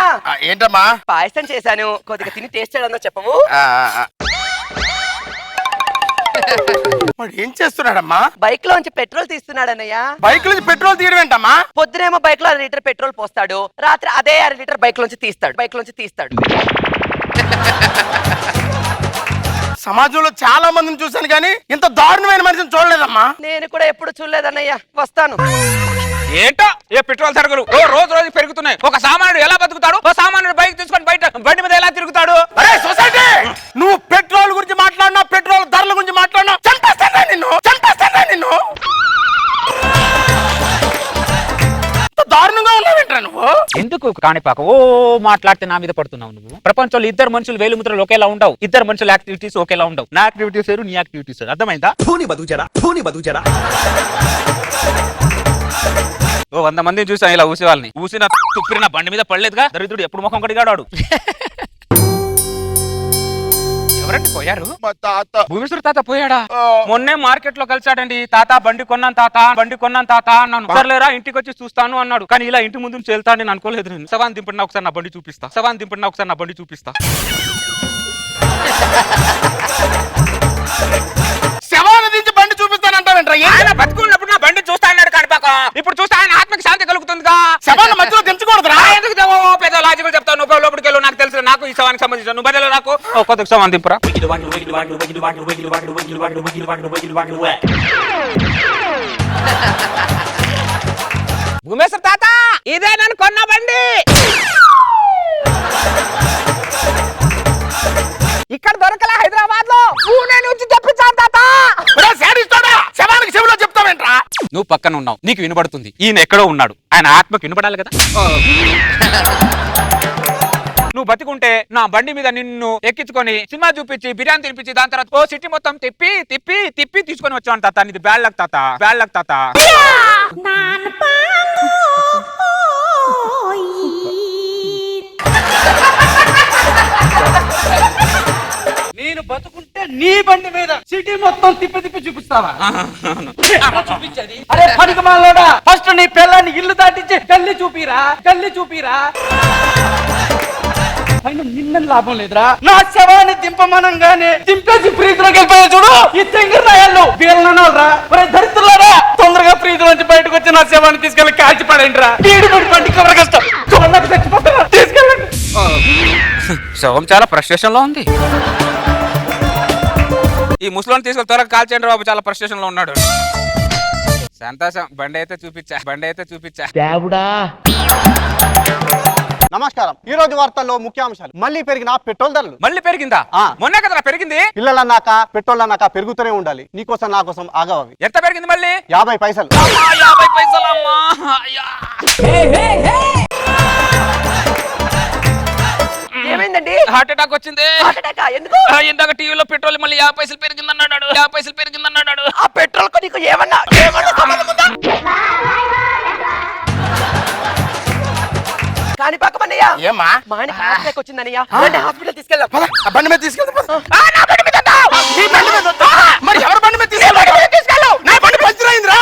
ఏంటమ్మా? పాయసం చేశాను, కొద్దిగా తిని టేస్ట్ చేయడంలో చెప్పవు? వాడు ఏం చేస్తున్నాడమ్మా? బైక్ లోంచి పెట్రోల్ తీస్తున్నాడన్నయ్య. బైక్ నుంచి పెట్రోల్ తీయడం ఏంటమ్మా? పొద్దునేమో బైక్ లో 1 లీటర్ పెట్రోల్ పోస్తాడు, రాత్రి అదే 1 లీటర్ బైక్ లోంచి తీస్తాడు. సమాజంలో చాలా మందిని చూశాను కానీ ఇంత దారుణమైన మనిషిని చూడలేదమ్మా. నేను కూడా ఎప్పుడు చూడలేదన్నయ్య. వస్తాను. ఏంటో ఏ పెట్రోల్ సరుకులు రోజు పెరుగుతున్నాయి. ఒక సామాన్యుడు ఎలా బతుకుతాడు? ఒక సామాన్యుడు బైక్ తీసుకొని బయట బండి మీద ఎలా తిరుగుతాడు? అరే సొసైటీ, నువ్వు పెట్రోల్ గురించి మాట్లాడినా, పెట్రోల్ ధరల గురించి మాట్లాడినా చంపేస్తానా నిన్ను. దారుణంగా ఉన్నావేంట్రా నువ్వు? ఎందుకు కాణిపాక ఓ మాట్లాడితే నా మీద పడుతున్నావు నువ్వు? ప్రపంచంలో 2 మనుషులు వేలుముద్రలు ఒకేలా ఉండవు. 2 మనుషుల యాక్టివిటీస్ ఒకేలా ఉండవు. నా యాక్టివిటీస్ వేరు, నీ యాక్టివిటీస్ వేరు. అర్థమైందా? ఓ 100 మందిని చూసాను ఇలా ఊసే వాళ్ళని. ఊసిన తుప్పిన బండి మీద పడలేదుగా. దరిద్రుడు ఎప్పుడు ముఖం కడిగాడు. ఎవరండి పోయారు? మా తాత. భూమేశ్వర తాత పోయాడా? మొన్నే మార్కెట్ లో కలిసాడండి. తాత బండి కొన్నాను తాత అన్నాను. సర్లేరా ఇంటికి వచ్చి చూస్తాను అన్నాడు. కానీ ఇలా ఇంటి ముందు నుంచి వెళ్తాను నేను అనుకోలేదు. నేను శవాన్ని దింపడినా ఒకసారి నా బండి చూపిస్తా. శవాన్ని దించి బండి చూపిస్తానంటావేంట్రా? ఆయన బతుకున్నప్పుడు నా బండి చూస్తా అన్నాడు కాణిపాక. ఇప్పుడు చూస్తే ఆయన ఆత్మకి శాంతి కలుగుతుందిగా. శవాన్ని మధ్యలో దించకూడదురా? ఎందుకు పెద్ద లాజికల్ చెప్తావు? నువ్వు లోపలికి వెళ్ళు, నాకు తెలుసు. నాకు ఈ శవానికి సంబంధించిన నువ్వు బదిలో నాకు కొద్దిగా శవాన్ని దింపురా. భూమేశ్వర తాత, ఇదే నేను కొన్న బండి. ఇక్కడ దొరకలే హైదరాబాద్ లో. పూణే నుంచి తెప్పించాను తాత. శవానికి చెవిలో చెప్తావేంట్రా? నువ్వు పక్కన ఉన్నావు, నీకు వినబడుతుంది. ఈయన ఎక్కడో ఉన్నాడు, ఆయన ఆత్మకు వినబడాలి కదా. నువ్వు బతికుంటే నా బండి మీద నిన్ను ఎక్కించుకొని సినిమా చూపించి బిర్యానీ తినిపించి దాని తర్వాత ఓ సిటీ మొత్తం తిప్పి తీసుకొని వచ్చాను తాత. ఇది బ్యాడ్ లక్ తాత. నేను బతుకుంటే నీ బండి మీద సిటీ మొత్తం తిప్పి చూపిస్తావా? చూపించది. అరే పనికిమాలోడా, ఫస్ట్ నీ పిల్లాన్ని ఇల్లు దాటించి గల్లి చూపిరా. అయినా నిన్న లాభం లేదురా. నా శవాన్ని దింపమనంగానే దింపేసి ఫ్రీజ్లోకి వెళ్ళిపోయా చూడు. ఈ తెంగిరి రాయాలు వీళ్ళనరా. దరిద్రులారా, తొందరగా ఫ్రీజ్ నుంచి బయటకు వచ్చి నా శవాన్ని తీసుకెళ్ళి కాల్చి పడేంటి రా. బండి కవర్ కష్టం చచ్చిపోతారా? తీసుకెళ్ళండి. శవం చాలా ఫ్రస్ట్రేషన్ లో ఉంది. ఈ ముసలోని తీసుకొని త్వరగా కాల్ చేయండి బాబు, చాలా ఫ్రస్ట్రేషన్ లో ఉన్నాడు. సంతోషం, బండి అయితే చూపించా. నమస్కారం. ఈ రోజు వార్తల్లో ముఖ్యాంశాలు. మళ్ళీ పెరిగిన పెట్రోల్ ధరలు. మళ్ళీ పెరిగిందా? మొన్నే కదా పెరిగింది. పిల్లలన్నాక పెట్రోల్ అన్నాక పెరుగుతూనే ఉండాలి. నీకోసం నా కోసం ఆగవవి. ఎంత పెరిగింది మళ్ళీ? 50 పైసలు. 50 పైసలు అమ్మా. ఏమైందండి? హార్ట్ అటాక్ వచ్చింది. హార్ట్ అటాకా? ఎందుకు? ఇందాక టీవీలో పెట్రోల్ మళ్ళీ 50 పైసలు పెరిగిందన్నాడు. 50 పైసలు పెరిగిందన్నాడు. ఆ పెట్రోల్ కు నీకు ఏమన్నా సంబంధం ఉందా? కానీ పక్కమన్నయ్య, ఏమ్మా మా ఆయనకి హార్ట్ అటాక్ వచ్చిందన్నయ్య. రండి హాస్పిటల్ తీసుకెళ్దాం. బండి మీద తీసుకెళ్తా. నా బండి మీద వద్దు. నీ బండి మీద వద్దా? మరి ఎవరి బండి మీద తీసుకెళ్ళు? నా బండి పంచర్ అయిందిరా.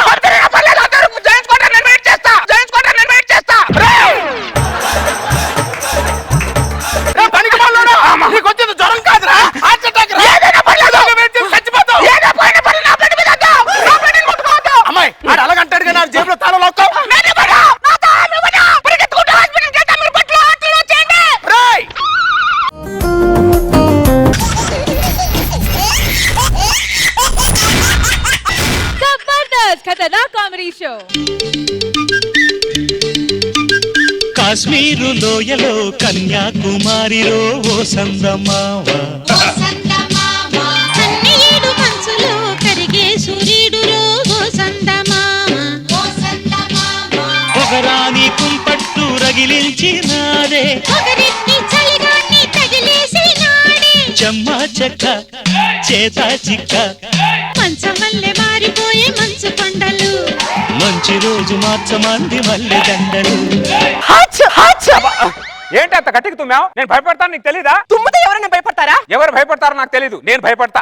నీకు వచ్చేది జ్వరం కాదురా, హార్ట్ అటాక్ రా. అమ్మాయి ఆడు అలాగంటాడు కానీ ఆడు జేబులో తాళం లాక్కో. జబర్దస్త్ ఖతర్నాక్ కామెడీ షో. కాశ్మీరు లోయలో కన్యాకుమారిలో ఓ సందమావ, కన్నీడు మనసులో కరిగే సూర్యుడులో ఓ సందమామ, ఒకరాని కుంపట్టు రగిలించినాదే, ఒకరెత్తి చలిగాన్ని తగిలేసినాడే, చెమ్మ చెక్క చేత చిక్క, మంచం వల్లే మారిపోయే మంచు కొండలు, మంచి రోజు మార్చమంది మల్లె దండలు. ఏంటి అంత గట్టికి తుమ్మావు? నేను భయపడతాను, నీకు తెలీదా? తుమ్మితే ఎవరైనా భయపడతారా? ఎవరు భయపడతారో నాకు తెలీదు. నేను భయపడతా.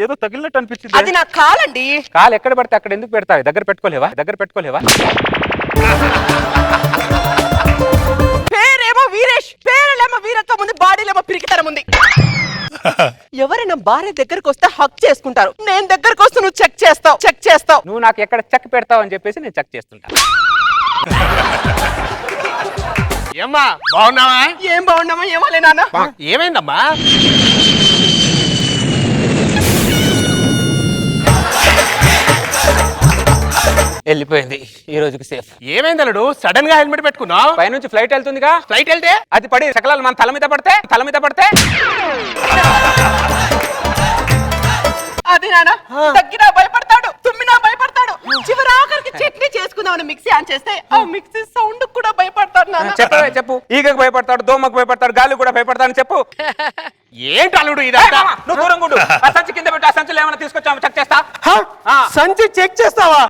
ఏదో తగిలినట్టు అనిపించింది. అది నా కాలండి. కాలు ఎక్కడ పడితే అక్కడ ఎందుకు పెడతావు? దగ్గర పెట్టుకోలేవా? పేరేమో వీరేష్, పేరేమో వీరత్వం ఉంది, బాడీలేమో పిరికితనం ఉంది. ఎవరైనా భార్య దగ్గరకు వస్తే హక్ చేసుకుంటారు. నేను దగ్గరకు వస్తే నువ్వు చెక్ చేస్తావు. నువ్వు నాకు ఎక్కడ చెక్ పెడతావు అని చెప్పేసి నేను చెక్ చేస్తుంటా. ఏమ్మా బాగున్నావా? ఏం బాగున్నామా ఏమాలే నాన్న. ఏమైందమ్మా? వెళ్ళిపోయింది ఈ రోజుకి సేఫ్. ఏమైంది అల్లుడు? సడన్ గా హెల్మెట్ పెట్టుకున్నావు? పైనుంచి ఫ్లైట్ వెళ్తుందిగా. ఫ్లైట్ వెళ్తే అది పడి సకలాలు మన తల మీద పడితే అది నాన్న తగ్గినా భయపడతాడు, తుమ్మినా భయపడతాడు, చివరి ఆఖరికి చట్నీ చేసుకుందామని మిక్సీ ఆన్ చేస్తే ఆ మిక్సీ సౌండ్ కూడా భయపడతాడు నాన్న. చెప్పు. ఈగకు భయపడతాడు, దోమకు భయపడతాడు, గాలి కూడా భయపడతాడు. చెప్పు. ఏంటి అల్లుడు ఇదంతా? నువ్వు దూరం గుండు. ఆ సంచి కింద పెట్టి ఆ సంచులు ఏమైనా తీసుకొచ్చాము చెక్ చేస్తా. సంచి చెక్ చేస్తావా?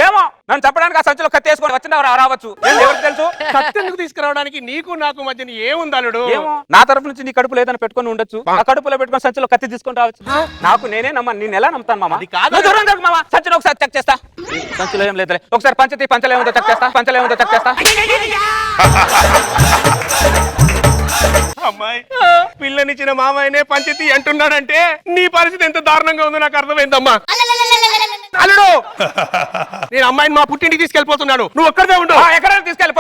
ఏమో నన్ను చెప్పడానికి ఆ సంచులో కత్తి వేసుకొని వచ్చిన రావచ్చు. ఎవరికి తెలుసు? కత్తి ఎందుకు తీసుకురావడానికి నీకు నాకు మధ్యన ఏముంది అల్లుడు? ఏమో నా తరపు నుంచి నీ కడుపులో ఏదైనా పెట్టుకొని ఉండొచ్చు. ఆ కడుపులో పెట్టుకొని సంచిలో కత్తి తీసుకొని రావచ్చు. నాకు నేనే నేను ఎలా నమ్ముతాను మామ? సంచిలో ఒకసారి చెక్ చేస్తా. సంచిలో ఏం లేదులే. ఒకసారి పంచలో ఏముందో చెక్ చేస్తా. అమ్మాయి పిల్లనిచ్చిన మామయ్యనే పంచతి అంటున్నాడంటే నీ పరిస్థితి ఎంత దారుణంగా ఉందో నాకు అర్థమైందమ్మా. అల్లుడు నేను అమ్మాయిని మా పుట్టింటికి తీసుకెళ్ళిపోతున్నాను, నువ్వు ఒక్కడే ఉండు. ఎక్కడైనా తీసుకెళ్ళి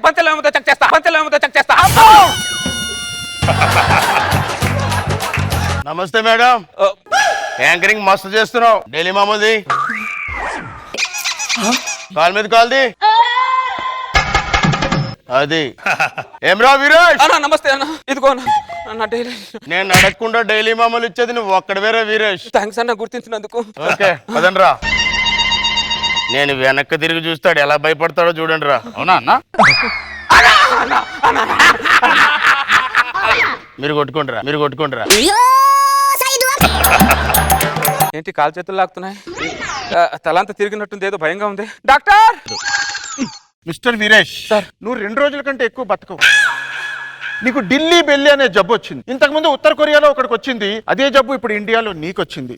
పంచలో ఏముందో చెక్ చేస్తా. నమస్తే మేడం. యాంకరింగ్ మస్తు చేస్తున్నావు. డైలీ మామూలుది కాల్ మీద కాల్ది. అది ఏమ్రా వీరేష్? నమస్తే అన్న. ఇదిగో అన్న డైలీ. నేను అడగకుండా డైలీ మామూలు ఇచ్చేది నువ్వు ఒక్కడ వేరే వీరేష్. థ్యాంక్స్ అన్న గుర్తించినందుకు. ఓకే పదండ్రా. నేను వెనక్కి తిరిగి చూస్తాడు ఎలా భయపడతాడో చూడండి రా. అవునా అన్న? మీరు కొట్టుకుంటారా? ఏంటి కాలు చేతులు లాగుతున్నాయి? తలంతా తిరిగినట్టుంది, ఏదో భయంగా ఉంది. డాక్టర్! మిస్టర్ వీరేష్ సార్, నువ్వు 2 రోజుల కంటే ఎక్కువ బతకవు. నీకు ఢిల్లీ బెల్లి అనే జబ్బు వచ్చింది. ఇంతకు ముందు ఉత్తర కొరియాలో ఒకడికి వచ్చింది. అదే జబ్బు ఇప్పుడు ఇండియాలో నీకు వచ్చింది.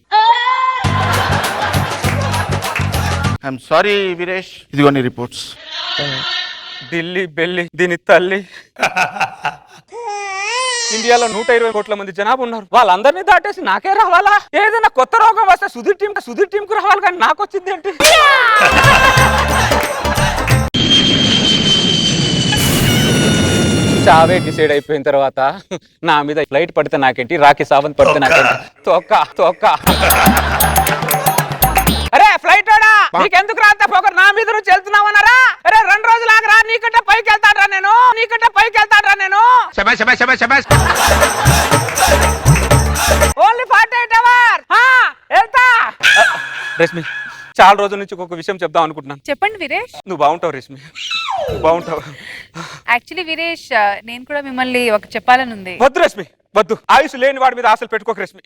I'm sorry Veeresh. ఇదిగో నీ రిపోర్ట్స్. ఢిల్లీ బెల్లి దీని తల్లి. ఇండియాలో 120 కోట్ల మంది జనాభా ఉన్నారు. వాళ్ళందరినీ దాటేసి నాకే రావాలా? ఏదైనా కొత్త రోగం వస్తే సుధీర్ టీం కు రావాలి, కానీ నాకు వచ్చింది ఏంటి? చావే డిసైడ్ అయిపోయిన తర్వాత నా మీద ఫ్లైట్ పడితే నాకేంటి, రాఖీ సావంత్ పడితే నాకేంటి, తొక్క. అరే ఫ్లైట్ వాడా, నీకెందుకు రాంత పోకరు, నా మీద నువ్వు వెళ్తున్నావన్నారా? అరే 2 రోజులు ఆగరా, నీకంటే పైకి వెళ్తాడ్రా నేను. Only 48 hours. వెళ్తా. రష్మి, చాలా రోజుల నుంచి ఒక విషయం చెప్దాం అనుకుంటున్నాను. చెప్పండి వీరేష్. నువ్వు బాగుంటావు రష్మి, బాగుంటావు. యాక్చువల్లీ వీరేష్, నేను కూడా మిమ్మల్ని ఒక చెప్పాలని ఉంది. వద్దు రష్మి, వద్దు. ఆయుష్ లేని వాడి మీద ఆశలు పెట్టుకోక రష్మి.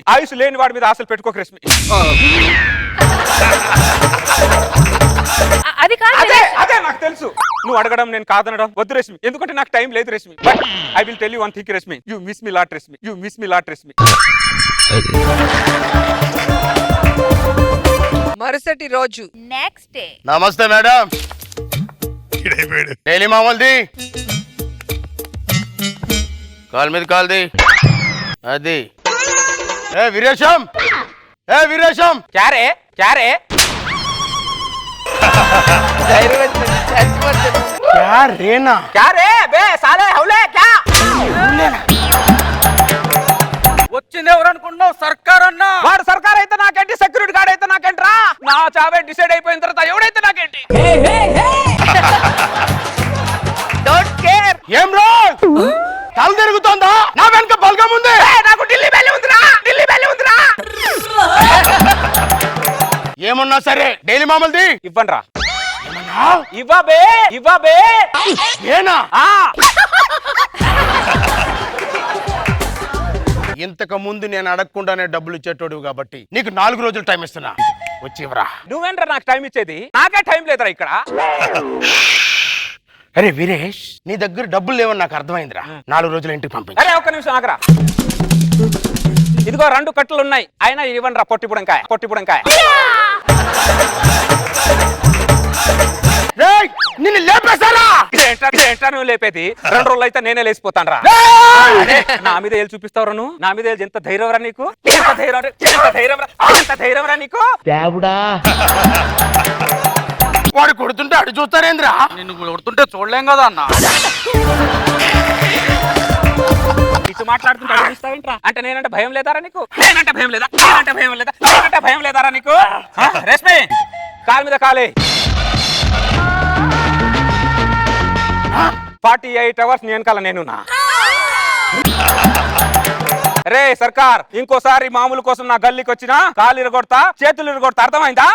అది కాదు. అదే నాకు తెలుసు, నువ్వు అడగడం నేను కాదనడం. వద్దు రష్మి, ఎందుకంటే నాకు టైం లేదు Rashmi. But I will tell you one thing Rashmi, you miss me lot Rashmi. మరుసటి రోజు నెక్స్ట్ డే. నమస్తే మేడం. డైలీ మామూలుది కాల్ మీద కాల్ది అది. ఏ వీరేశం, క్యారే క్యా రేనా క్యారే బే సాలే హౌలే క్యా. వచ్చింది ఎవరు అనుకుంటున్నావు? సర్కార్ అన్నా. వాడు సర్కార్ అయితే నాకేంటి, సెక్యూరిటీ గార్డ్ అయితే నాకేంట్రా? నా చావే డిసైడ్ అయిపోయిన తర్వాత ఎవడైతే నాకేంటి. Don't care. ఏం రా తల తిరుగుతోందా? నా వెనక బల్గం ఉంది. నాకు ఢిల్లీ బెల్లి ఉందిరా. ఏమున్నా సరే డైలీ మామూలుది ఇవ్వండిరా. ఇవ్వబే ఏనా? ఆ ఇంతకు ముందు నేను అడగకుండానే డబ్బులు ఇచ్చేటోడు కాబట్టి నీకు 4 రోజులు టైం ఇస్తున్నా, వచ్చి ఇవ్వరా. నువ్వేంట్రా నాకు టైం ఇచ్చేది? నాకే టైం లేదురా ఇక్కడ. అరే వీరేష్, నీ దగ్గర డబ్బులు లేవని నాకు అర్థమైందిరా. 4 రోజులు ఇంటికి పంపించు. అరే ఒక్క నిమిషం ఆగరా. ఇదిగో 2 కట్టలు ఉన్నాయి, అయినా ఇవ్వండిరా. పొట్టిపుడంకాయ. నిన్ను లేపేశారా? ఏంట్రా నువ్వు లేపేది? 2 రోజులు అయితే నేనే లేచిపోతాను రా. నా మీద ఏళ్ళు చూపిస్తావురా నువ్వు? నా మీద ఎంత ధైర్యంరా నీకు? ఎంత ధైర్యంరా నీకు? వాడు కొడుతుంటే అడు చూస్తారేంద్రా? నిన్ను కొడుతుంటే చూడలేం కదా అన్న. ఇటు మాట్లాడుతుంటే అడుగుస్తావేంట్రా? అంటే నేనంటే భయం లేదారా నీకు? భయం లేదారా నీకు? రేష్మి, కాలు మీద కాలే. 48 hours నీ వెనకాల నేనున్నా. రే సర్కార్, ఇంకోసారి మామూలు కోసం నా గల్లీకి వచ్చినా కాలు ఇరగొడతా, చేతులు ఇరగొడతా, అర్థమైందా?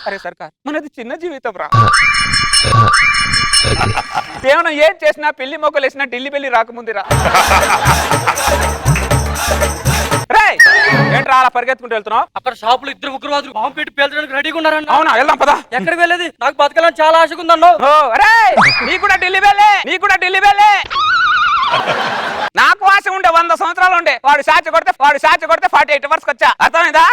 అరే సర్కార్, మనది చిన్న జీవితం రా. ఏమన్నా ఏం చేసినా, పెళ్లి మొక్కలు వేసినా ఢిల్లీ పెళ్లి రాకముందిరా. రే ఏంట్రా అలా పరిగెత్తుకుంటూ వెళ్తున్నావు? అక్కడ షాపులు 2 ఉగ్రవాదులు బాంబు పెట్టి పేల్చడానికి రెడీగా ఉన్నారన్న. అవునా, వెళ్దాం పదా. ఎక్కడికి వెళ్ళేది? నాకు బతకాలని చాలా ఆశగా ఉందన్న. అరే నీ కూడా ఢిల్లీ వెళ్ళే. నాకు ఆశ ఉండే 100 సంవత్సరాలు ఉండే. వాడు సాచి కొడితే 48 hours వచ్చా, అర్థమైందా?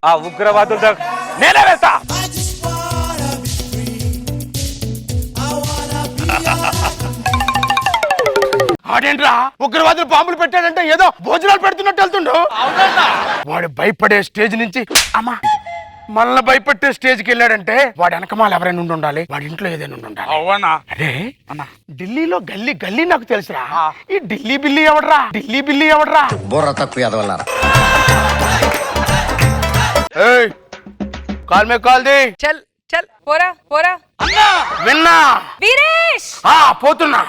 ఆ ఉగ్రవాదులతో నేనే వెళ్తా. ఆడేంట్రా ఉగ్రవాదులు బాంబులు పెట్టాడంటే ఏదో భోజనాలు పెడుతున్నట్టు వెళ్తుండు. వాడు భయపడే స్టేజ్ నుంచి అమ్మా మనల్ని భయపెట్టే స్టేజ్కి వెళ్ళాడంటే వాడు వెనకమాల ఎవరైనా ఉండాలి, వాడి ఇంట్లో ఏదైనా ఉండాలి. అవునా? అరే ఢిల్లీలో గల్లీ నాకు తెలుసురా. ఈ ఢిల్లీ బిల్లి ఎవడరా? బుర్ర తక్కువ ఎదవల్లారా. ఏయ్ కాల్ మే కాల్ ది. చల్ పోరా. విన్నా వీరేష్, పోతున్నా.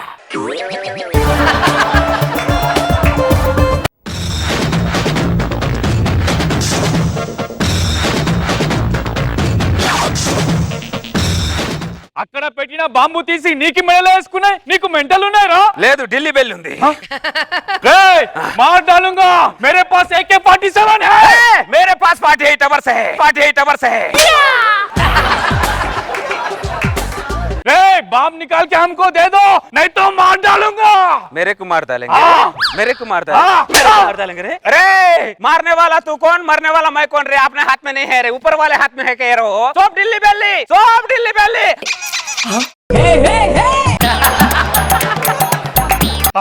అక్కడ పెట్టిన బాంబు తీసి నీకు మెడలో వేసుకున్నాయి. నీకు మెంటల్ ఉన్నాయరా? లేదు, ఢిల్లీ బెల్ ఉంది. मार डालूंगा. मेरे पास AK-47 है. मेरे पास 48 hours है. बम निकाल के हमको दे दो, नहीं तो मार डालूंगा. मेरे को मार डालेंगे रे. अरे मारने वाला तू कौन, मरने वाला मैं कौन रे? अपने हाथ में नहीं है रे, ऊपर वाले हाथ में है कह रहे हो. सब ఢిల్లీ బెల్లి.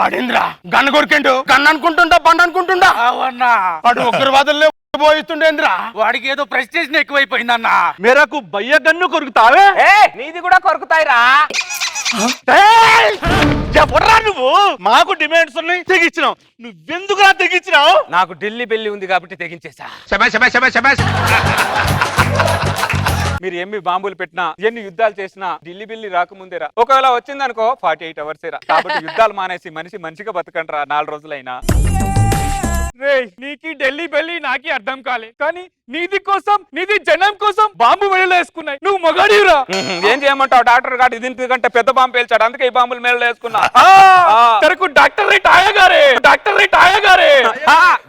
ఆడేంద్రా గన్ను కొరికిండు? గన్ను అనుకుంటుండా, బండ్ అనుకుంటుండా? అవునా? వాడు ఉగ్రవాదుల్లో పోయిస్తుండేంద్రా. వాడికి ఏదో ప్రెస్టేషన్ ఎక్కువైపోయిందన్న. మేరకు భయ్య గన్ను కొరుకుతావే? నీది కూడా కొరుకుతాయిరా. ఎవడరా నువ్వు? మాకు డిమాండ్స్ ఉన్నాయి, తెగించినావు. నువ్వెందుకురా తెగించినావు? నాకు ఢిల్లీ బెల్లి ఉంది కాబట్టి తెగించేసా. మీరు ఎన్ని బాంబులు పెట్టినా ఎన్ని యుద్ధాలు చేసినా ఢిల్లీ బిల్లి రాకముందేరా. ఒకవేళ వచ్చిందనుకో 48 అవర్స్ రా. కాబట్టి యుద్ధాలు మానేసి మనిషిగా బతకండి రా 4 రోజులైనా. నీకి ఢిల్లీ బెల్లి నాకి అర్థం కాలే, కానీ నీది కోసం నీది జనం కోసం బాంబు మెడలో వేసుకున్నాయి. నువ్వు మగాడిరా. ఏం చేయమంటావు? డాక్టర్ గారు ఇది కంటే పెద్ద బాంబు పేల్చాడు, అందుకే ఈ బాంబులు మేళ వేసుకున్నా. తెరకు డాక్టర్ రేట్ ఆయగారే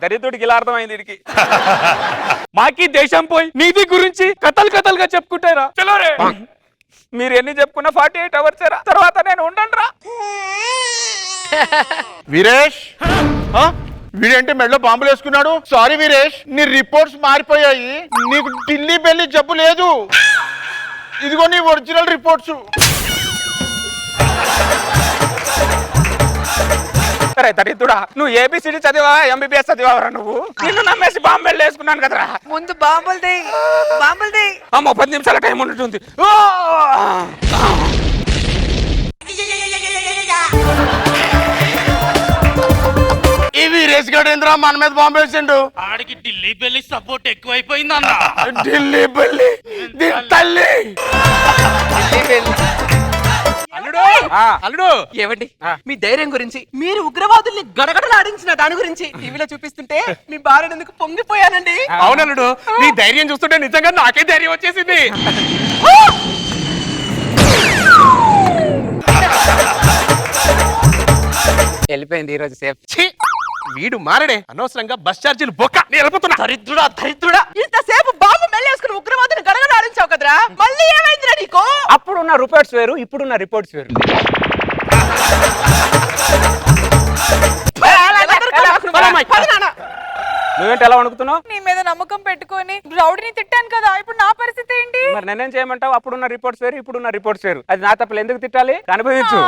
దరిద్రుడికి ఇలా అర్థమైంది వీడికి. మాకి దేశం పోయి నీది గురించి కథలుగా చెప్పుకుంటారా. చలో రే. మీరు ఎన్ని చెప్పుకున్నా 48 అవర్స్ రా. తర్వాత నేను ఉండండి రా. వీరేష్, వీడేంటి మెడలో బాంబులు వేసుకున్నాడు? సారీ వీరేష్, నీ రిపోర్ట్స్ మారిపోయాయి. నీకు ఢిల్లీ బెల్లి జబ్బు లేదు. ఇదిగో నీ ఒరిజినల్ రిపోర్ట్స్. సరే దరిద్రుడా, నువ్వు ఏబిసిడి చదివావా ఎంబీబీఎస్ చదివావరా? నువ్వు నిన్ను నమ్మేసి బాంబులు వేసుకున్నాను కదరా. ముందు బాంబులు దే అమ్మో 10 నిమిషాల టైం ఉంటుంది. ఇవి రేస్ గడేంద్ర మన మీద బాంబు వేసిండు. ఆడికి ఢిల్లీ బెల్లి సపోర్ట్ ఎక్కువైపోయింది అన్న. ఢిల్లీ బెల్లి దీని తల్లి. అల్లుడు ఏమండి, మీ ధైర్యం గురించి, మీరు ఉగ్రవాదుల్ని గడగడలాడించిన దాని గురించి టీవీలో చూపిస్తుంటే మీ భార్య ఎందుకు పొంగిపోయానండి. అవునల్లుడు, నీ ధైర్యం చూస్తుంటే నిజంగా నాకే ధైర్యం వచ్చేసింది. వెళ్ళిపోయింది ఈ రోజు సేఫ్. వీడు మారడే, అనవసరంగా బస్ ఛార్జీలు బొక్క. నేను వెళ్ళిపోతున్నా. దరిద్రుడా ఇంతసేపు బాంబు మెల్లేసుకుని ఉగ్రవాదుని గడగడలాడించావు కదరా, మళ్ళీ ఏమైందిరా నీకు? అప్పుడున్న రిపోర్ట్స్ వేరు, ఇప్పుడున్న రిపోర్ట్స్ వేరు. నువ్వేంటి ఎలా వణుకుతున్నావు? నీ మీద నమ్మకం పెట్టుకొని రౌడీని తిట్టాను కదా, ఇప్పుడు నా పరిస్థితి ఏంటి? మరి నేనేం చేయమంటావు? అప్పుడున్న రిపోర్ట్స్ వేరు, ఇప్పుడున్న రిపోర్ట్స్ వేరు. అది నా తప్పులు, ఎందుకు తిట్టాలి? అనుభవించు.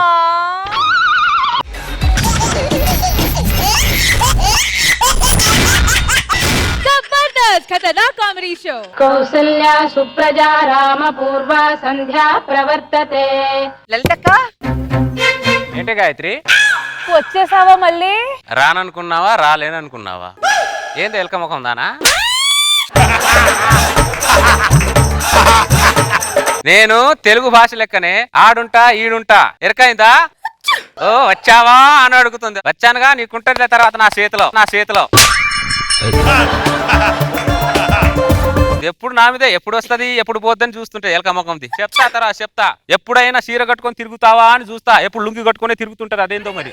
ఖతర్నాక్ కామెడీ షో. కౌసల్యా సుప్రజా రామ పూర్వ సంధ్యా ప్రవర్తతే. లలితక్క, ఏంటి గాయత్రి, వచ్చేసావా మళ్ళీ? రాననుకున్నావా రాలేననుకున్నావా? ఏంది ఎలక ముఖం దానా? నేను తెలుగు భాష లెక్కనే ఆడుంటా ఈడుంటా. ఎరకైందా? ఓ వచ్చావా అని అడుగుతుంది. వచ్చానుగా, నీకుంటుంది తర్వాత నా చేతిలో. ఎప్పుడు నా మీద ఎప్పుడు వస్తుంది ఎప్పుడు పోద్దని చూస్తుంటే ఎలక ముఖంది. చెప్తా. ఎప్పుడైనా చీర కట్టుకొని తిరుగుతావా అని చూస్తా. ఎప్పుడు లుంగి కట్టుకునే తిరుగుతుంటది, అదేందో మరి.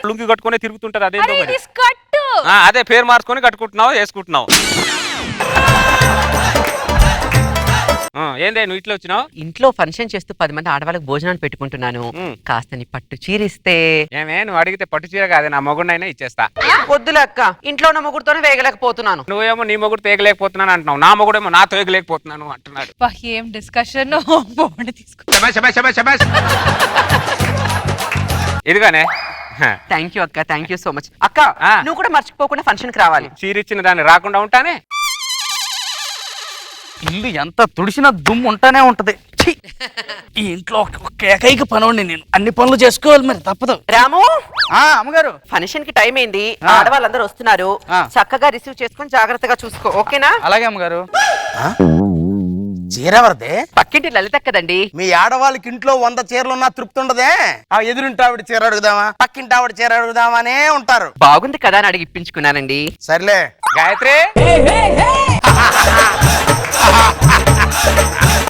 అదే పేరు మార్చుకొని కట్టుకుంటున్నావు, వేసుకుంటున్నావు. ఏందే నువ్వు ఇట్లా వచ్చినావు? ఇంట్లో ఫంక్షన్ చేస్తూ 10 మంది ఆడవాళ్ళకి భోజనాన్ని పెట్టుకుంటున్నాను. కాస్త నీ పట్టు చీరిస్తే. ఏమే నువ్వు అడిగితే పట్టు చీర కాదు, నా మొగుడినైనా ఇచ్చేస్తా. వద్దులే అక్క, ఇంట్లో ఉన్న మొగుడుతోనే వేగలేకపోతున్నాను. నువ్వేమో నీ మొగుడు తేగలేకపోతున్నాను అంటున్నావు, నా మొగుడేమో నా తేగలేకపోతున్నాను అంటున్నాడు. ఏం డిస్కషన్. తీసుకో. ఇదిగానే. థ్యాంక్ యూ అక్క, థ్యాంక్ యూ సో మచ్. అక్క నువ్వు కూడా మర్చిపోకుండా ఫంక్షన్ కి రావాలి. చీర ఇచ్చిన దాన్ని రాకుండా ఉంటానే. ఇల్లు ఎంత తుడిసినా దుమ్ము ఉంటానే ఉంటది. ఈ ఇంట్లో ఒక ఏకైక పనోడిని నేను, అన్ని పనులు చేసుకోవాలి, మరి తప్పదు. రాము, అమ్మగారు ఫంక్షన్ కి టైం అయింది, ఆడవాళ్ళందరూ వస్తున్నారు. చక్కగా రిసీవ్ చేసుకొని జాగ్రత్తగా చూసుకో, ఓకేనా? అలాగే అమ్మగారు. చీరవరదే పక్కింటి లలిత కదండి. మీ ఆడవాళ్ళకి ఇంట్లో 100 చీరలున్నా తృప్తి ఉండదే. ఆ ఎదురింటి ఆవిడ చీర అడుగుదామా, పక్కింటి ఆవిడ చీర అడుగుదామనే ఉంటారు. బాగుంది కదా అని అడిగి ఇప్పించుకున్నానండి. సర్లే గాయత్రి.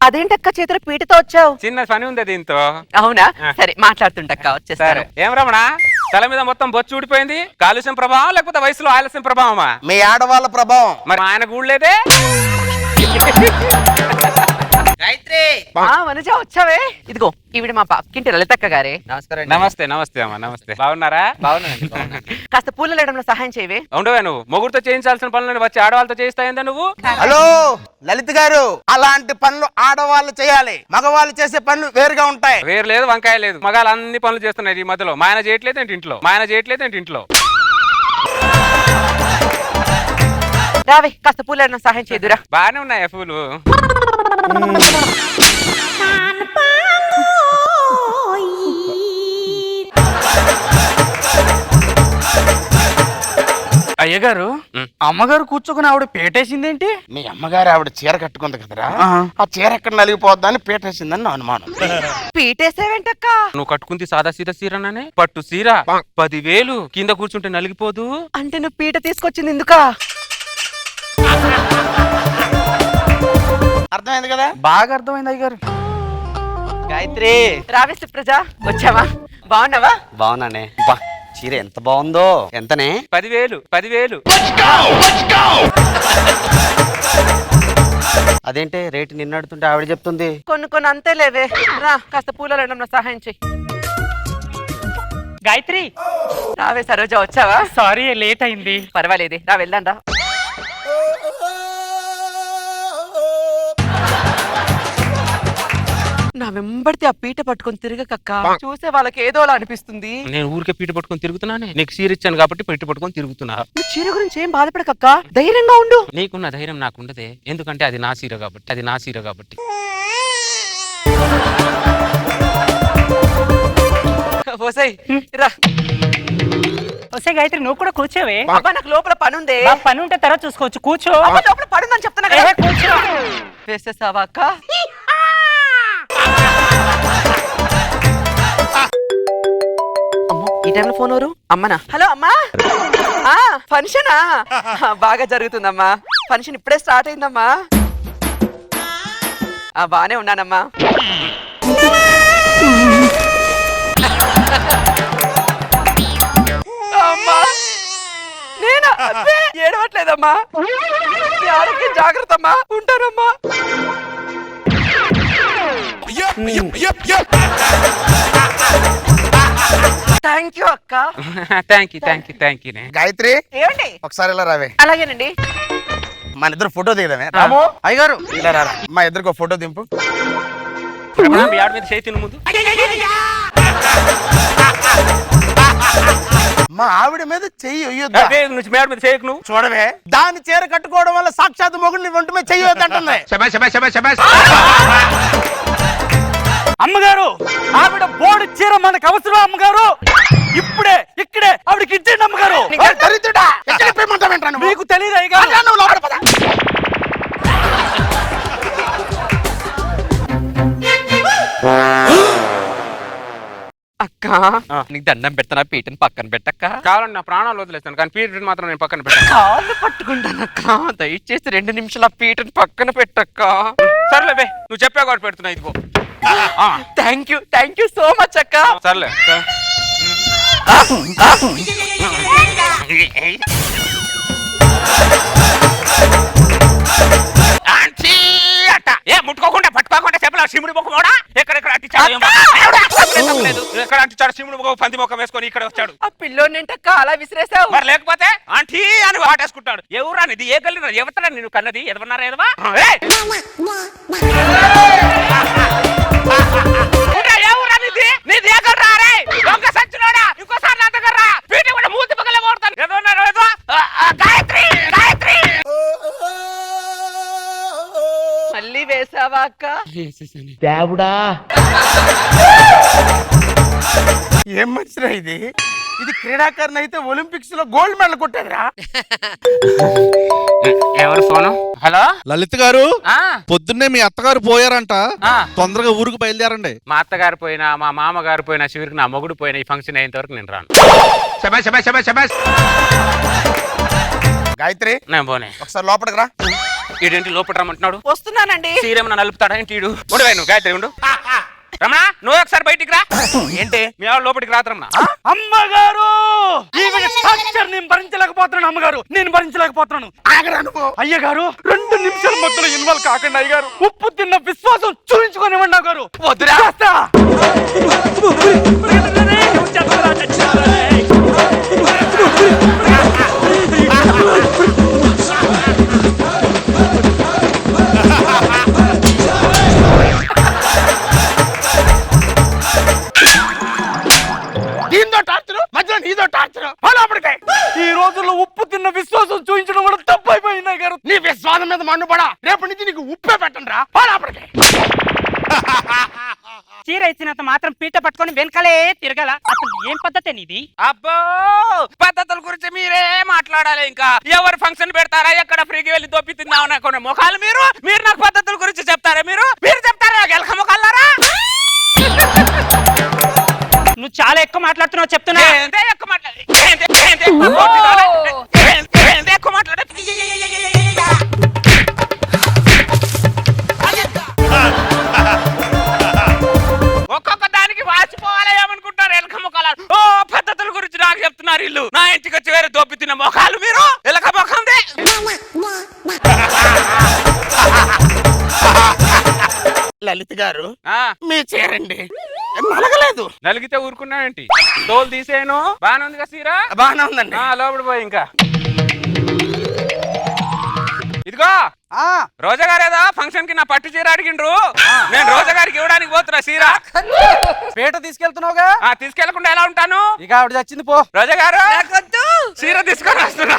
అదేంటక్క చేతులు పీటతో వచ్చావు? చిన్న పని ఉంది దీంతో. అవునా, సరే మాట్లాడుతుంటక్క, వచ్చేస్తారు. ఏం రమణ, తల మీద మొత్తం బొచ్చు ఊడిపోయింది. కాలుష్యం ప్రభావం లేకపోతే వయసులో ఆలస్యం ప్రభావమా? మీ ఆడవాళ్ళ ప్రభావం. మరి ఆయన గూడలేదే. వనజ వచ్చావే. ఇదిగో ఈవిడ మా పక్కింటి లలితక్క గారే. నమస్తే అమ్మా, నమస్తే. బాగున్నారా? బాగున్నా. కాస్త పూలు లేడంలో సహాయం చేయవే. ఉండవే, నువ్వు మొగుడుతో చేయించాల్సిన పనులను వచ్చి ఆడవాళ్ళతో చేయిస్తాయిందా నువ్వు? హలో లలిత గారు, అలాంటి పనులు ఆడవాళ్ళు చేయాలి, మగవాళ్ళు చేసే పనులు వేరుగా ఉంటాయి. వేరు లేదు, వంకాయ లేదు. మగాళ్ళు అన్ని పనులు చేస్తున్నాయి ఈ మధ్యలో. మాయన చేయట్లేదు ఏంటి ఇంట్లో? రావే, కాస్త పూలు లేడం సహాయం చేయదురా. బాగానే ఉన్నాయా పూలు? అయ్యగారు అమ్మగారు కూర్చోకుని ఆవిడ పేటేసిందేంటి? మీ అమ్మగారు ఆవిడ చీర కట్టుకుంది కదరా, ఆ చీర ఎక్కడ నలిగిపోద్దని పీటేసిందని నా అనుమానం. పీటేసేవేంటక్క? నువ్వు కట్టుకుంది సాదా సీదా సీరనే పట్టు సీర 10,000 కింద కూర్చుంటే నలిగిపోదు. అంటే నువ్వు పీట తీసుకొచ్చింది ఎందుకా? అర్థమైంది కదా? బాగా అర్థమైంది అయ్యగారు. గాయత్రి రావే సుప్రజ, వచ్చావా? బాగున్నావా? బాగున్నానే. బా, చీర ఎంత బాగుందో. ఎంతనే? 10,000 అదేంటే రేటు నిన్న అడుగుతుంటే ఆవిడ చెప్తుంది. కొన్ని అంతే లేవే. రా, కాస్త పూలలో నా సహాయం చెయ్యి. గాయత్రి, రావే సరోజ, వచ్చావా? సారీ లేట్ అయింది. పర్వాలేదే, రా వెళ్దాం రా. నా వెంబడితే ఆ పీట పట్టుకొని తిరగకక్క, చూసే వాళ్ళకి ఏదోలా అనిపిస్తుంది. నేను ఊరికే పీట పట్టుకొని తిరుగుతున్నానే. నీకు చీర ఇచ్చాను కాబట్టి పీట పట్టుకొని తిరుగుతున్నా. నువ్వు చీర గురించి ఏం బాధపడకక్క, ధైర్యంగా ఉండు. నీకున్న ధైర్యం నాకుండదే, ఎందుకంటే అది నా చీర కాబట్టి. ఓసై రా. వస్తే గాయత్రి, నువ్వు కూడా కూర్చోవే. అబ్బా, నాకు లోపల పని ఉంది. పని ఉంటే తర్వాత చూసుకోవచ్చు, కూర్చో. అబ్బా, లోపల పని ఉందని చెప్తున్నా కదా. కూర్చో. వేసేసావా అక్క? అమ్మో, ఈ టైంలో ఫోన్ ఎవరు? అమ్మనా? హలో అమ్మా. ఫంక్షనా? బాగా జరుగుతుందమ్మా. ఫంక్షన్ ఇప్పుడే స్టార్ట్ అయిందమ్మా. బానే ఉన్నానమ్మా. అమ్మా, నేనా? ఏడవట్లేదమ్మా. నీ ఆరోగ్యం జాగ్రత్త అమ్మా. ఉంటానమ్మా. థ్యాంక్ యూ అక్క. Thank you. గాయత్రి, ఏమండి? ఒకసారి ఇలా రావే. అలాగేనండి. మన ఇద్దరు ఫోటో దిగదామే. రాము, అయ్యగారు ఇలా రారా. మా ఇద్దరికి ఒక ఫోటో దింపు. మీ ఆడ మీద చేయి తిను ముందు. మా ఆవిడ మీద చెయ్యి ఒయ్యొద్దు. మేడ మీద చేయకు నువ్వు. చూడవే, దాని చీర కట్టుకోవడం వల్ల సాక్షాత్ మొగుడిని ఒంటి మీద చెయ్యొద్దు అంటుంది. అమ్మగారు, ఆవిడ బోర్డు చీర మనకు అవసరం అమ్మగారు. ఇక్కడే ఆవిడకి ఇచ్చేయండి అమ్మగారు. దరిద్రుడా, ఎక్కడ పేమంటావేంట్రా నువ్వు? మీకు తెలియదు అయ్యగారు. అలా నువ్వు లోపల పద. అక్క, నీకు దండం పెడతానా? పీటని పక్కన పెట్టక్క. కావాలని నా ప్రాణాలు వదిలేస్తాను, కానీ పీటని మాత్రం నేను పక్కన పెట్టాను. కాళ్ళు పట్టుకుంటానక్క. దయచేసి 2 నిమిషాలు ఆ పీటను పక్కన పెట్టక్క. సర్లేవే, నువ్వు చెప్పా కాబట్టి పెడుతున్నా. ఇదిగో. థ్యాంక్ యూ సో మచ్ అక్క. సర్లే. ముట్టుకోకుండా పట్టుకోకుండా చెప్పలా శివుడి ముఖం కూడా ఎక్కడెక్కడ అంటించాడు. ఎక్కడ అంటించాడు? శివుడి ముఖం పంది ముఖం వేసుకొని ఇక్కడ వచ్చాడు. ఆ పిల్లోనేంటక్క అలా విసిరేసావు? మరి లేకపోతే ఆంటీ అని వాటేసుకుంటాడు. ఎవరా ఇది? ఏ గల్లి ఎవతరా నేను కన్నది? ఎదవన్నారా? ఎదవా నీది ఏ గల్ రారే? దొంగ సచ్చినోడా, ఇంకోసారి నా దగ్గర రా. పీట కూడా మూతి పగల కొడతాను. ఎదవన్నారు ఎదవా? గాయత్రి మళ్ళీ వేసావా అక్క? ఏం మనిషిరా ఇది? ఇది క్రీడాకారుని అయితే ఒలింపిక్స్ లో గోల్డ్ మెడల్ కొట్టేదిరా. ఎవరు ఫోను? హలో లలిత్ గారు, పొద్దున్నే మీ అత్తగారు పోయారంట, తొందరగా ఊరికి బయలుదేరండి. మా అత్తగారు పోయినా, మా మామగారు పోయినా, చివరికి నా మొగుడు పోయినా, ఈ ఫంక్షన్ అయ్యేంత వరకు నేను రాను. గాయత్రి, నేను పోనే. ఒకసారి లోపలికి రా. ఈడేంటి లోపల రమ్మంటున్నాడు? వస్తున్నానండి. సీరేమన్నా నలుపుతాడా ఏంటి? ఉండు నువ్వు గాయత్రి ఉండు. రమణ, నువ్వు ఒకసారి బయటికి రా. ఏంటి? మీ ఆవిడ లోపలికి రాదు రమణ. అమ్మగారు, ఈవిడ టార్చర్ నేను భరించలేకపోతున్నాను. అమ్మగారు, నేను భరించలేకపోతున్నాను. అయ్యగారు, 2 నిమిషాల మధ్యలో ఇన్వాల్వ్ కాకండి అయ్యగారు. ఉప్పు తిన్న విశ్వాసం చూపించుకోనివ్వండి అయ్యగారు. వద్దురా. దీంతో అదో టార్చర్, మధ్యలో నీదో టార్చర్. లోపలికి ఈ రోజుల్లో ఉప్పు తిన్న విశ్వాసం చూపించడం కూడా తప్పు అయిపోయింది గారు. నీ విశ్వాసం మీద మన్నుపడా, రేపటి నుంచి నీకు ఉప్పే పెట్టండి రా. లోపలికి చీర ఇచ్చినంత మాత్రం పీట పట్టుకొని వెనకాలే తిరగాల. అసలు ఏం పద్ధతి నీది? అబ్బో పద్ధతుల గురించి మీరే మాట్లాడాలి. ఇంకా ఎవరు ఫంక్షన్ పెడతారా, ఎక్కడ ఫ్రీకి వెళ్ళి దొప్పి తిందామని కొన్ని ముఖాలు మీరు నాకు పద్ధతుల గురించి చెప్తారా? మీరు చెప్తారా గెలక ముఖాలారా? నువ్వు చాలా ఎక్కువ మాట్లాడుతున్నావు చెప్తున్నా. ఎక్కువ మాట్లాడే ఎక్కువ మాట్లాడే ఒక్కొక్క దానికి వాచిపోవాలి ఏమనుకుంటారు ఎలక ముఖాలు. ఓ పద్ధతుల గురించి నాకు చెప్తున్నారు ఇల్లు. నా ఇంటికి వచ్చి వేరే దొప్పి తిన్న ముఖాలు మీరు ఎలక ముఖంది. లలిత గారు మీ చీరండి నలగలేదు. నలిగితే ఊరుకున్నావేంటి? తోలు తీసేను. బాగానే ఉంది కదా సీరా? బాగానే ఉందండి. లోపల పోయి ఇంకా ఇదిగో రోజా గారు ఏదో ఫంక్షన్ కి నా పట్టు చీర అడిగిండ్రు. నేను రోజా గారికి ఇవ్వడానికి పోతున్నా చీర. పేట తీసుకెళ్తున్నావుగా? తీసుకెళ్లకుండా ఎలా ఉంటాను? ఇక ఆవిడ చచ్చింది పో. రోజా గారు చీర తీసుకొని వస్తున్నా.